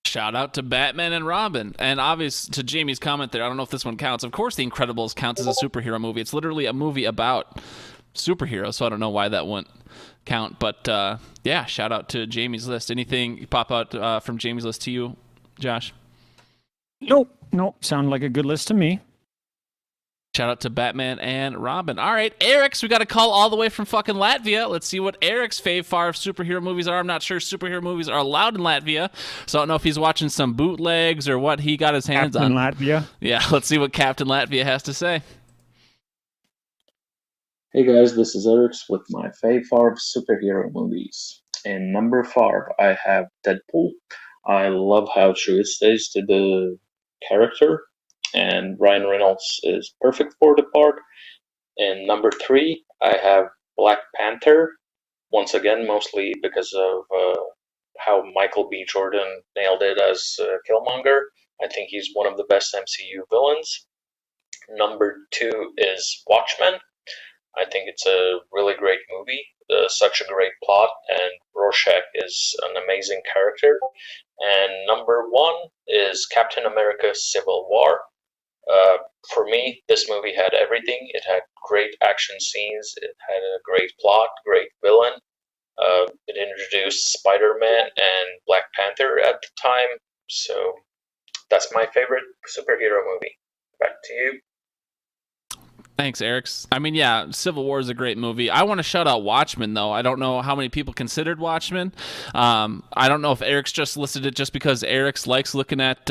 Shout out to Batman and Robin. And obvious to Jamie's comment there, I don't know if this one counts. Of course The Incredibles counts as a superhero movie. It's literally a movie about superhero, so I don't know why that wouldn't count. But yeah, shout out to Jamie's list. Anything pop out from Jamie's list to you, Josh? Nope. Sound like a good list to me. Shout out to Batman and Robin. All right, Eric's, we got a call all the way from fucking Latvia. Let's see what Eric's Fave Favre superhero movies are. I'm not sure superhero movies are allowed in Latvia, so I don't know if he's watching some bootlegs or what he got his hands Captain on. Latvia. Yeah, let's see what Captain Latvia has to say. Hey guys, this is Eric's with my Fave Favre superhero movies. In number 5, I have Deadpool. I love how true it stays to the character, and Ryan Reynolds is perfect for the part. In number 3, I have Black Panther. Once again, mostly because of how Michael B. Jordan nailed it as Killmonger. I think he's one of the best MCU villains. Number 2 is Watchmen. I think it's a really great movie, such a great plot, and Rorschach is an amazing character. And number 1 is Captain America Civil War. For me, this movie had everything. It had great action scenes, it had a great plot, great villain. It introduced Spider-Man and Black Panther at the time, so that's my favorite superhero movie. Back to you. Thanks, Eric's. I mean, yeah, Civil War is a great movie. I want to shout out Watchmen, though. I don't know how many people considered Watchmen. I don't know if Eric's just listed it just because Eric's likes looking at,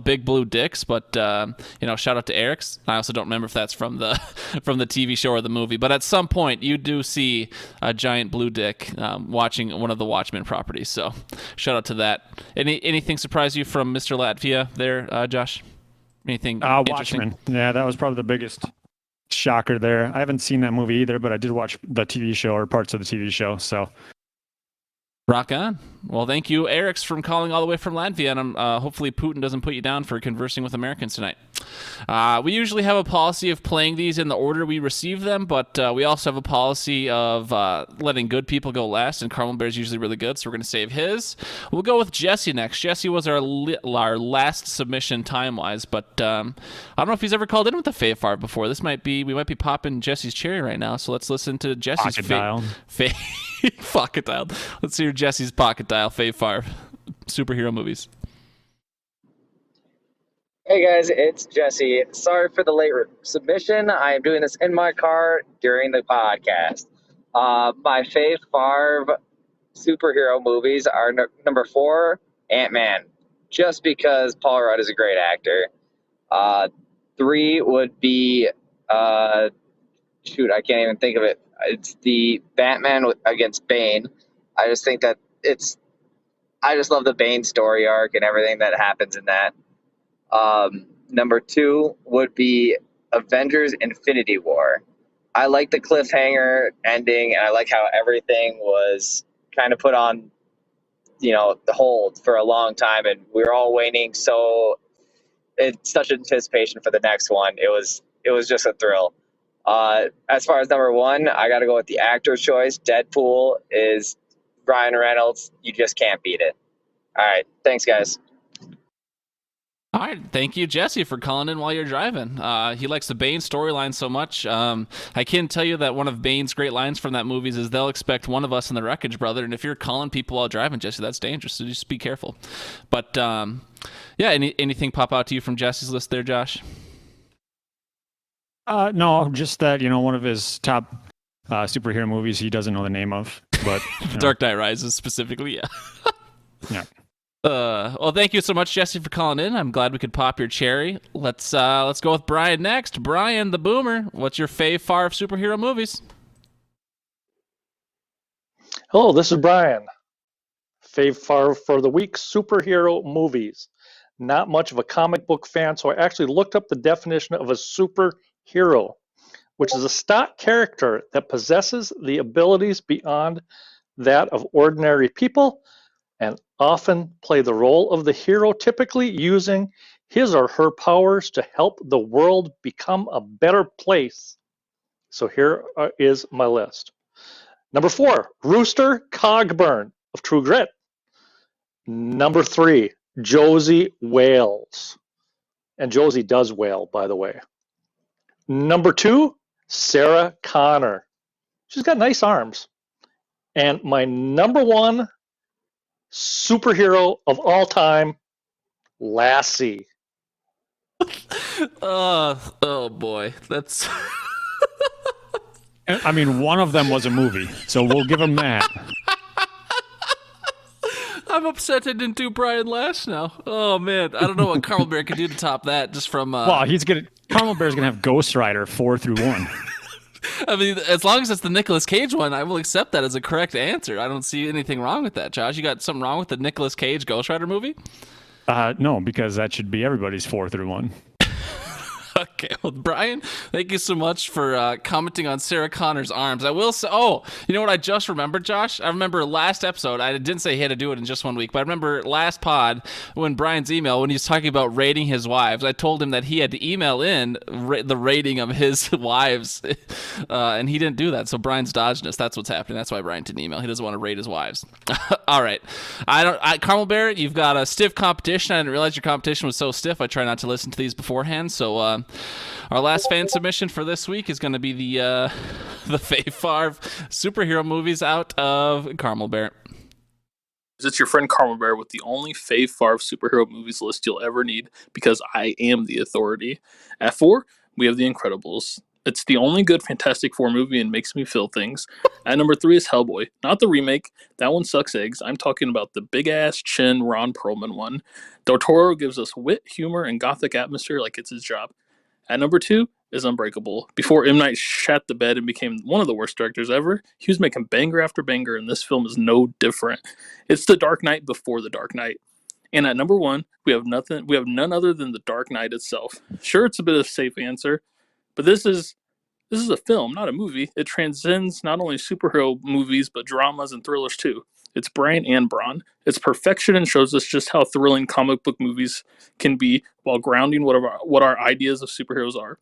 big blue dicks, but, shout out to Eric's. I also don't remember if that's from the from the TV show or the movie, but at some point you do see a giant blue dick watching one of the Watchmen properties, so shout out to that. Anything surprise you from Mr. Latvia there, Josh? Anything interesting? Watchmen. Yeah, that was probably the biggest shocker there. I haven't seen that movie either, but I did watch the TV show or parts of the TV show. So rock on. Well, thank you, Eric's, from calling all the way from Latvia, and hopefully Putin doesn't put you down for conversing with Americans tonight. We usually have a policy of playing these in the order we receive them, but we also have a policy of letting good people go last, and Carmel Bear's usually really good, so we're going to save his. We'll go with Jesse next. Jesse was our last submission time-wise, but I don't know if he's ever called in with a Fave Favre before. We might be popping Jesse's cherry right now, so let's listen to Jesse's pocket dial. Let's hear Jesse's pocket dial Fave Favre superhero movies. Hey guys, it's Jesse. Sorry for the late submission. I am doing this in my car during the podcast. My Fave Favre superhero movies are number 4, Ant-Man, just because Paul Rudd is a great actor. 3 would be, I can't even think of it. It's the Batman against Bane. I just think that I just love the Bane story arc and everything that happens in that. Number 2 would be Avengers Infinity War. I like the cliffhanger ending, and I like how everything was kind of put on, the hold for a long time, and we were all waiting. So it's such anticipation for the next one. It was just a thrill. As far as number 1, I got to go with the actor's choice. Deadpool is Ryan Reynolds. You just can't beat it. All right. Thanks, guys. All right, thank you, Jesse, for calling in while you're driving. He likes the Bane storyline so much. I can tell you that one of Bane's great lines from that movie is they'll expect one of us in the wreckage, brother. And if you're calling people while driving, Jesse, that's dangerous, so just be careful. But, anything pop out to you from Jesse's list there, Josh? No, just that, one of his top superhero movies he doesn't know the name of. But Dark Knight Rises specifically, yeah. Yeah. Well, thank you so much, Jesse, for calling in. I'm glad we could pop your cherry. Let's go with Brian next. Brian, the Boomer, what's your Fave Favre superhero movies? Hello, this is Brian. Fave Favre for the week, superhero movies. Not much of a comic book fan, so I actually looked up the definition of a superhero, which is a stock character that possesses the abilities beyond that of ordinary people and often play the role of the hero, typically using his or her powers to help the world become a better place. So here is my list. Number 4, Rooster Cogburn of True Grit. Number 3, Josie Wales. And Josie does wail, by the way. Number 2, Sarah Connor. She's got nice arms. And my number one superhero of all time, Lassie. Oh boy, that's. I mean, one of them was a movie, so we'll give him that. I'm upset I didn't do Brian Lash now. Oh man, I don't know what Carmel Bear could do to top that. Just from Well, Carmel Bear's gonna have Ghost Rider 4 through 1. I mean, as long as it's the Nicolas Cage one, I will accept that as a correct answer. I don't see anything wrong with that. Josh, you got something wrong with the Nicolas Cage Ghost Rider movie? No, because that should be everybody's 4 through 1. Okay, well, Brian, thank you so much for commenting on Sarah Connor's arms. I will say, oh, you know what I just remembered, Josh? I remember last episode, I didn't say he had to do it in just 1 week, but I remember last pod when Brian's email, when he was talking about rating his wives, I told him that he had to email in the rating of his wives, and he didn't do that, so Brian's dodging us. That's what's happening. That's why Brian didn't email. He doesn't want to rate his wives. All right. Carmel Bear, you've got a stiff competition. I didn't realize your competition was so stiff. I try not to listen to these beforehand, so our last fan submission for this week is going to be the Fave Favre superhero movies out of Carmel Bear. It's your friend Carmel Bear with the only Fave Favre superhero movies list you'll ever need, because I am the authority. At 4, we have The Incredibles. It's the only good Fantastic Four movie and makes me feel things. At number 3 is Hellboy. Not the remake. That one sucks eggs. I'm talking about the big-ass chin Ron Perlman one. Del Toro gives us wit, humor, and gothic atmosphere like it's his job. At number 2 is Unbreakable. Before M. Night shat the bed and became one of the worst directors ever, he was making banger after banger, and this film is no different. It's The Dark Knight before The Dark Knight. And at number 1, we have none other than The Dark Knight itself. Sure, it's a bit of a safe answer, but this is a film, not a movie. It transcends not only superhero movies, but dramas and thrillers too. It's Brian and Braun. It's perfection and shows us just how thrilling comic book movies can be while grounding what our ideas of superheroes are.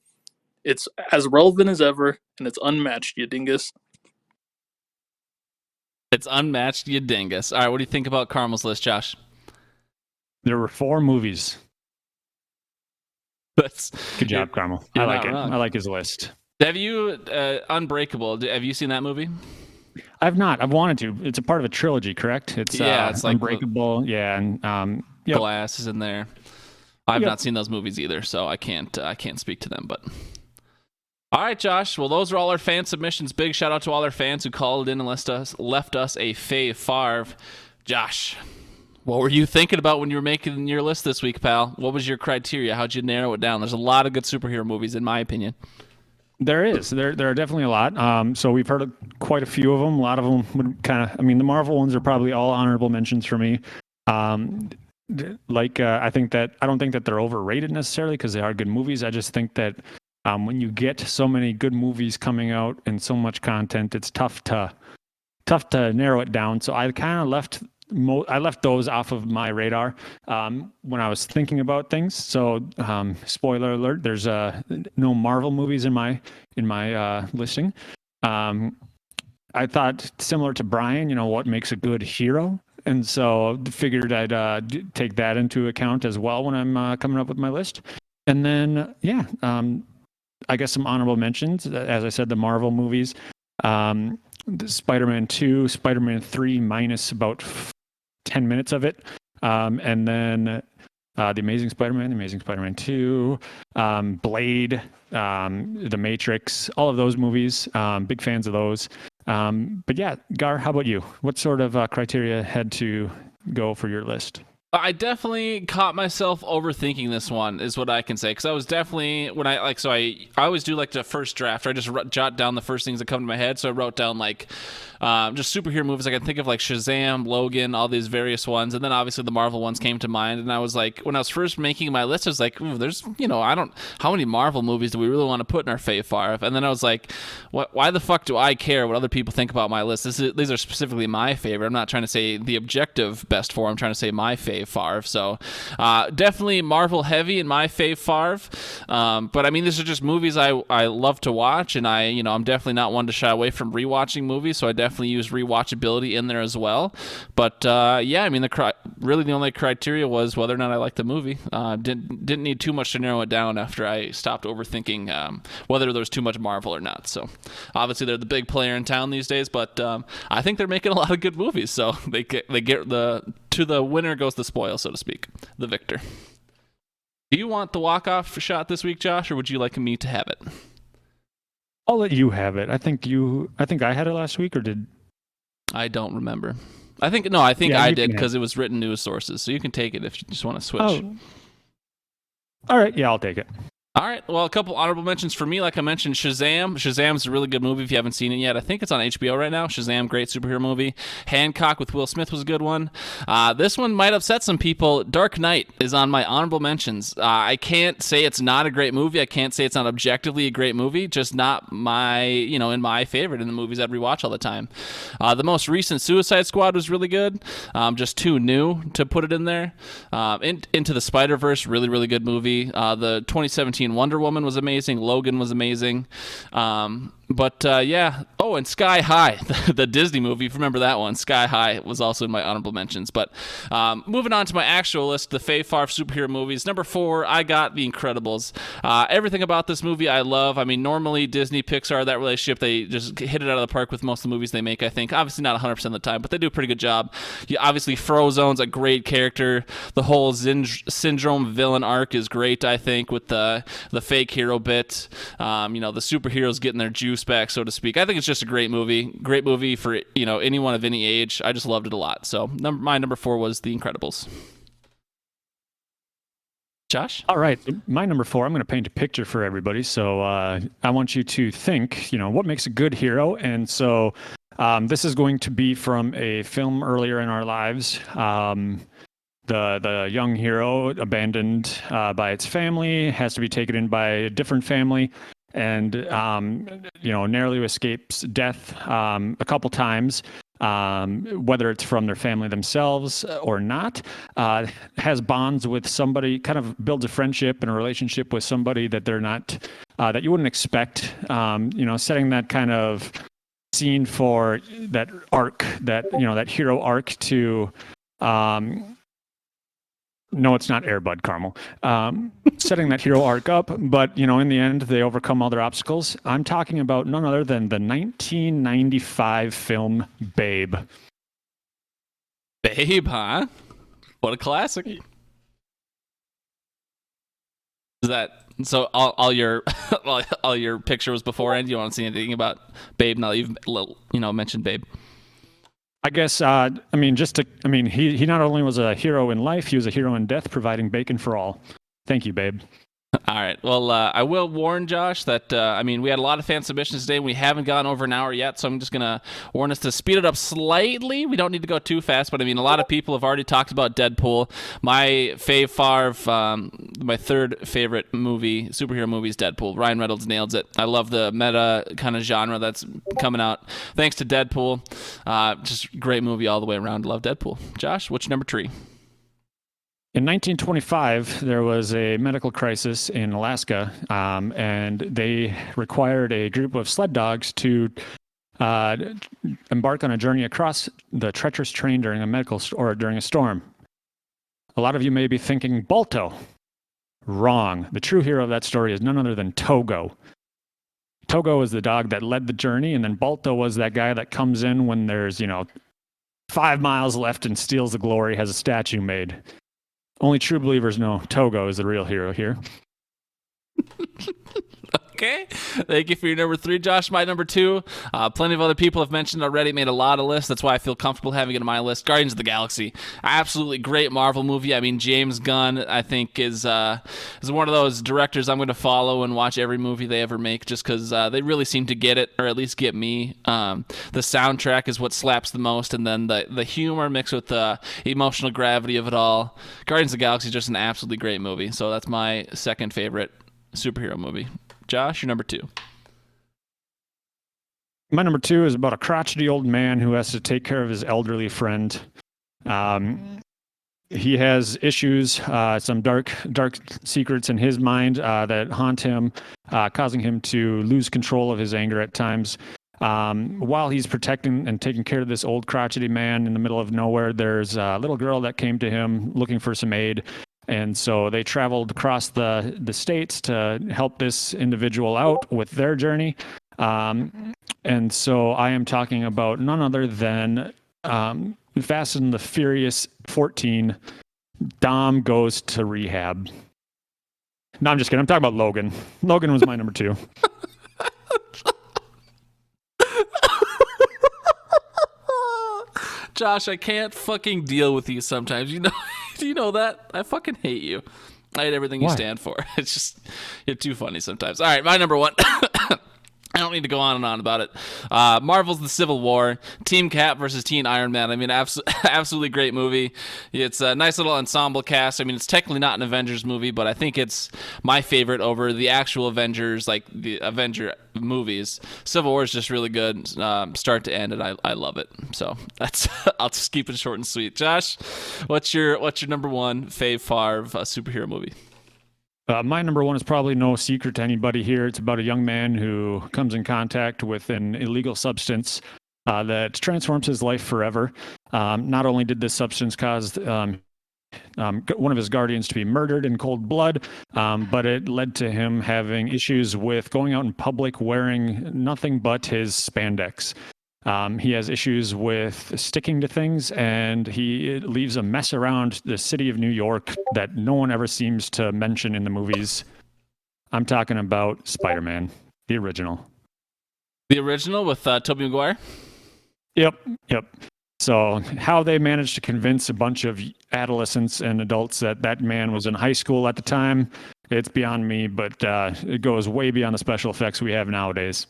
It's as relevant as ever, and it's unmatched, you dingus. It's unmatched, you dingus. All right, what do you think about Carmel's list, Josh? There were 4 movies. That's Good job, Carmel. I like it. Wrong. I like his list. Have you, Unbreakable, have you seen that movie? I've not. I've wanted to. It's a part of a trilogy, correct? It's it's like Unbreakable. Yeah, and yep. Glass is in there. I've not seen those movies either, so I can't speak to them. But all right, Josh. Well, those are all our fan submissions. Big shout out to all our fans who called in and left us a Fave Favre. Josh, what were you thinking about when you were making your list this week, pal? What was your criteria? How'd you narrow it down? There's a lot of good superhero movies, in my opinion. There is. There are definitely a lot. So we've heard of quite a few of them. A lot of them would kind of. I mean, the Marvel ones are probably all honorable mentions for me. I don't think that they're overrated necessarily because they are good movies. I just think that when you get so many good movies coming out and so much content, it's tough to narrow it down. So I kind of left those off of my radar when I was thinking about things. So spoiler alert: there's no Marvel movies in my listing. I thought similar to Brian, what makes a good hero, and so figured I'd take that into account as well when I'm coming up with my list. And then I guess some honorable mentions. As I said, the Marvel movies. The Spider-Man 2, Spider-Man 3 minus about 10 minutes of it. And then The Amazing Spider-Man 2, Blade, The Matrix, all of those movies. Big fans of those. But yeah, Gar, how about you? What sort of criteria had to go for your list? I definitely caught myself overthinking this one, is what I can say. Because I was definitely, I always do like the first draft. I just jot down the first things that come to my head. So I wrote down just superhero movies. I can think of like Shazam, Logan, all these various ones. And then obviously the Marvel ones came to mind. And I was like, when I was first making my list, I was like, there's, how many Marvel movies do we really want to put in our Fave Favre? And then I was like, why the fuck do I care what other people think about my list? These are specifically my favorite. I'm not trying to say the objective best four. I'm trying to say my fave. Fave Favre. So definitely Marvel heavy in my Fave Favre. But I mean, these are just movies I love to watch, and I'm definitely not one to shy away from rewatching movies. So I definitely use rewatchability in there as well. But yeah, I mean, really the only criteria was whether or not I liked the movie. Didn't need too much to narrow it down after I stopped overthinking whether there was too much Marvel or not. So obviously they're the big player in town these days, but I think they're making a lot of good movies. So they get to the winner goes the spoil, so to speak, the victor. Do you want the walk-off shot this week, Josh, or would you like me to have it? I'll let you have it. I think I had it last week, or did I don't remember. I think I did because it was written news sources. So you can take it if you just want to switch. Oh. All right, yeah, I'll take it. All right, well, a couple honorable mentions for me. Like I mentioned, Shazam. Shazam's a really good movie if you haven't seen it yet. I think it's on HBO right now. Shazam, great superhero movie. Hancock with Will Smith was a good one. This one might upset some people. Dark Knight is on my honorable mentions. I can't say it's not a great movie. I can't say it's not objectively a great movie, just not in my favorite in the movies I'd rewatch all the time. The most recent Suicide Squad was really good. Just too new to put it in there. Into the Spider-Verse, really, really good movie. The 2017 Wonder Woman was amazing. Logan was amazing. Yeah. Oh, and Sky High, the Disney movie. If you remember that one, Sky High was also in my honorable mentions. But moving on to my actual list, the Fave Favre superhero movies. Number 4, I got The Incredibles. Everything about this movie I love. I mean, normally Disney, Pixar, that relationship, they just hit it out of the park with most of the movies they make, I think. Obviously not 100% of the time, but they do a pretty good job. Obviously, Frozone's a great character. The whole Syndrome villain arc is great, I think, with the fake hero bit. The superheroes getting their juice back, so to speak. I think it's just a great movie for anyone of any age. I just loved it a lot. So my number 4 was The Incredibles. Josh? All right, my number 4, I'm going to paint a picture for everybody. So I want you to think, what makes a good hero. And so this is going to be from a film earlier in our lives. The young hero, abandoned by its family, has to be taken in by a different family, and narrowly escapes death a couple times, whether it's from their family themselves or not. Has bonds with somebody, kind of builds a friendship and a relationship with somebody that they're not, that you wouldn't expect. Setting that kind of scene for that arc, that hero arc to. No, it's not Air Bud Caramel. Setting that hero arc up, but in the end they overcome all their obstacles. I'm talking about none other than the 1995 film Babe. Babe, huh? What a classic. Is that so? All your picture was beforehand. You want to see anything about Babe now that you've mentioned Babe? I guess, he not only was a hero in life, he was a hero in death, providing bacon for all. Thank you, Babe. All right. Well, I will warn Josh that, we had a lot of fan submissions today, and we haven't gone over an hour yet, so I'm just going to warn us to speed it up slightly. We don't need to go too fast, but, a lot of people have already talked about Deadpool. My Fave Favre, my third favorite movie, superhero movie, is Deadpool. Ryan Reynolds nails it. I love the meta kind of genre that's coming out thanks to Deadpool. Just great movie all the way around. Love Deadpool. Josh, what's your number 3? In 1925, there was a medical crisis in Alaska, and they required a group of sled dogs to embark on a journey across the treacherous terrain during a storm. A lot of you may be thinking, Balto. Wrong. The true hero of that story is none other than Togo. Togo is the dog that led the journey, and then Balto was that guy that comes in when there's, 5 miles left and steals the glory, has a statue made. Only true believers know Togo is the real hero here. Okay. Thank you for your number 3, Josh. My number 2, plenty of other people have mentioned already, made a lot of lists. That's why I feel comfortable having it on my list. Guardians of the Galaxy. Absolutely great Marvel movie. James Gunn, I think, is one of those directors I'm going to follow and watch every movie they ever make just because they really seem to get it, or at least get me. The soundtrack is what slaps the most, and then the humor mixed with the emotional gravity of it all. Guardians of the Galaxy is just an absolutely great movie. So that's my second favorite superhero movie. Josh, your number 2. My number 2 is about a crotchety old man who has to take care of his elderly friend. he has issues, some dark secrets in his mind that haunt him, causing him to lose control of his anger at times. While he's protecting and taking care of this old crotchety man in the middle of nowhere, there's a little girl that came to him looking for some aid. And so they traveled across the states to help this individual out with their journey. And so I am talking about none other than Fast and the Furious 14, Dom Goes to Rehab. No, I'm just kidding. I'm talking about Logan. Logan was my number 2. Josh, I can't fucking deal with you sometimes. You know, do you know that? I fucking hate you. I hate everything you stand for. It's just, you're too funny sometimes. All right, my number 1. I don't need to go on and on about it. Marvel's The Civil War, Team Cap versus Teen Iron Man. I mean, absolutely great movie. It's a nice little ensemble cast. I mean, it's technically not an Avengers movie, but I think it's my favorite over the actual Avengers, like the Avenger movies. Civil War is just really good, start to end, and I love it. So that's I'll just keep it short and sweet. Josh, what's your number 1 Fave Favre superhero movie? My number 1 is probably no secret to anybody here. It's about a young man who comes in contact with an illegal substance that transforms his life forever. Not only did this substance cause one of his guardians to be murdered in cold blood, but it led to him having issues with going out in public wearing nothing but his spandex. He has issues with sticking to things, and he leaves a mess around the city of New York that no one ever seems to mention in the movies. I'm talking about Spider-Man, the original. The original with Tobey Maguire? Yep. So how they managed to convince a bunch of adolescents and adults that man was in high school at the time, it's beyond me, but it goes way beyond the special effects we have nowadays.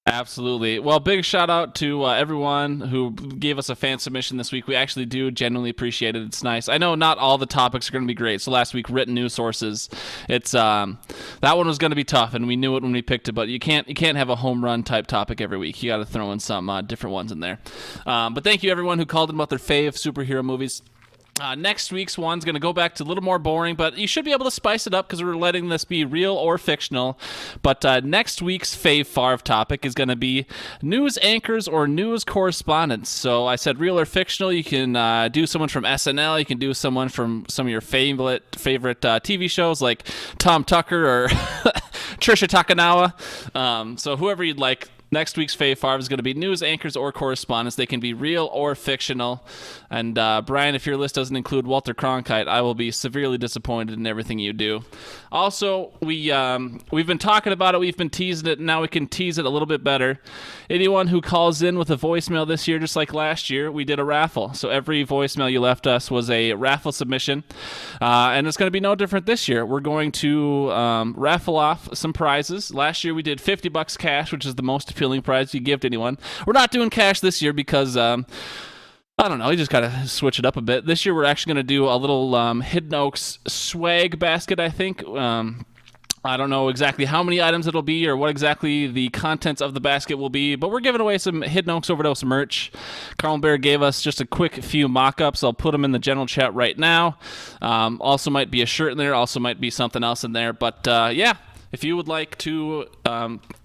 Absolutely. Well, big shout out to everyone who gave us a fan submission this week. We actually do genuinely appreciate it. It's nice. I know not all the topics are going to be great. So last week, written news sources. It's that one was going to be tough, and we knew it when we picked it. But you can't have a home run type topic every week. You got to throw in some different ones in there. But thank you everyone who called in about their fave superhero movies. Next week's one's going to go back to a little more boring, but you should be able to spice it up because we're letting this be real or fictional. But next week's Fave Favre topic is going to be news anchors or news correspondents. So I said real or fictional. You can do someone from SNL. You can do someone from some of your favorite TV shows like Tom Tucker or Trisha Takanawa. So whoever you'd like. Next week's Fave Favre is going to be news anchors or correspondents. They can be real or fictional. And Brian, if your list doesn't include Walter Cronkite, I will be severely disappointed in everything you do. Also, we've been talking about it. We've been teasing it. And now we can tease it a little bit better. Anyone who calls in with a voicemail this year, just like last year, we did a raffle. So every voicemail you left us was a raffle submission. And it's going to be no different this year. We're going to raffle off some prizes. Last year we did $50 cash, which is the most appealing prize you give to anyone. We're not doing cash this year because I don't know, you just gotta switch it up a bit. This year we're actually gonna do a little Hidden Oaks swag basket, I think. I don't know exactly how many items it'll be or what exactly the contents of the basket will be, but we're giving away some Hidden Oaks Overdose merch. Carl Bear gave us just a quick few mock-ups. I'll put them in the general chat right now. Also might be a shirt in there, also might be something else in there, but yeah. If you would like to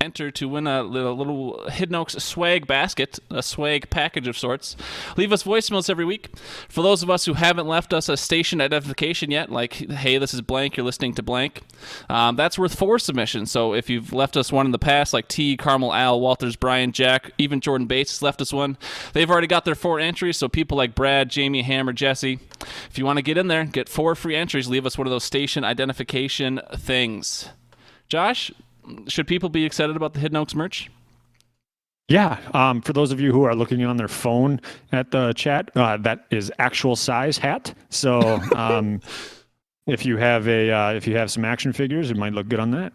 enter to win a little Hidden Oaks swag basket, a swag package of sorts, leave us voicemails every week. For those of us who haven't left us a station identification yet, like, hey, this is blank, you're listening to blank, that's worth 4 submissions. So if you've left us one in the past, like T, Carmel, Al, Walters, Brian, Jack, even Jordan Bates has left us one, they've already got their 4 entries. So people like Brad, Jamie, Hammer, Jesse, if you want to get in there, get 4 free entries, leave us one of those station identification things. Josh, should people be excited about the Hidden Oaks merch? Yeah. For those of you who are looking on their phone at the chat, that is actual size hat. So if you have some action figures, it might look good on that.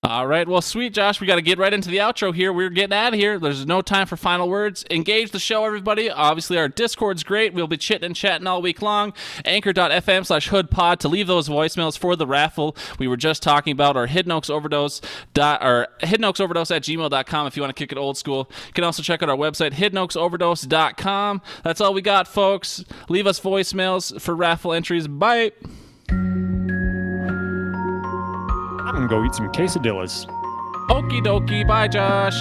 All right, well, sweet, Josh. We got to get right into the outro here. We're getting out of here. There's no time for final words. Engage the show, everybody. Obviously, our Discord's great. We'll be chitting and chatting all week long. Anchor.fm/hoodpod to leave those voicemails for the raffle. We were just talking about our Hidden Oaks Overdose hiddenoaksoverdose@gmail.com if you want to kick it old school. You can also check out our website, hiddenoaksoverdose.com. That's all we got, folks. Leave us voicemails for raffle entries. Bye. I'm gonna go eat some quesadillas. Okie dokie. Bye, Josh.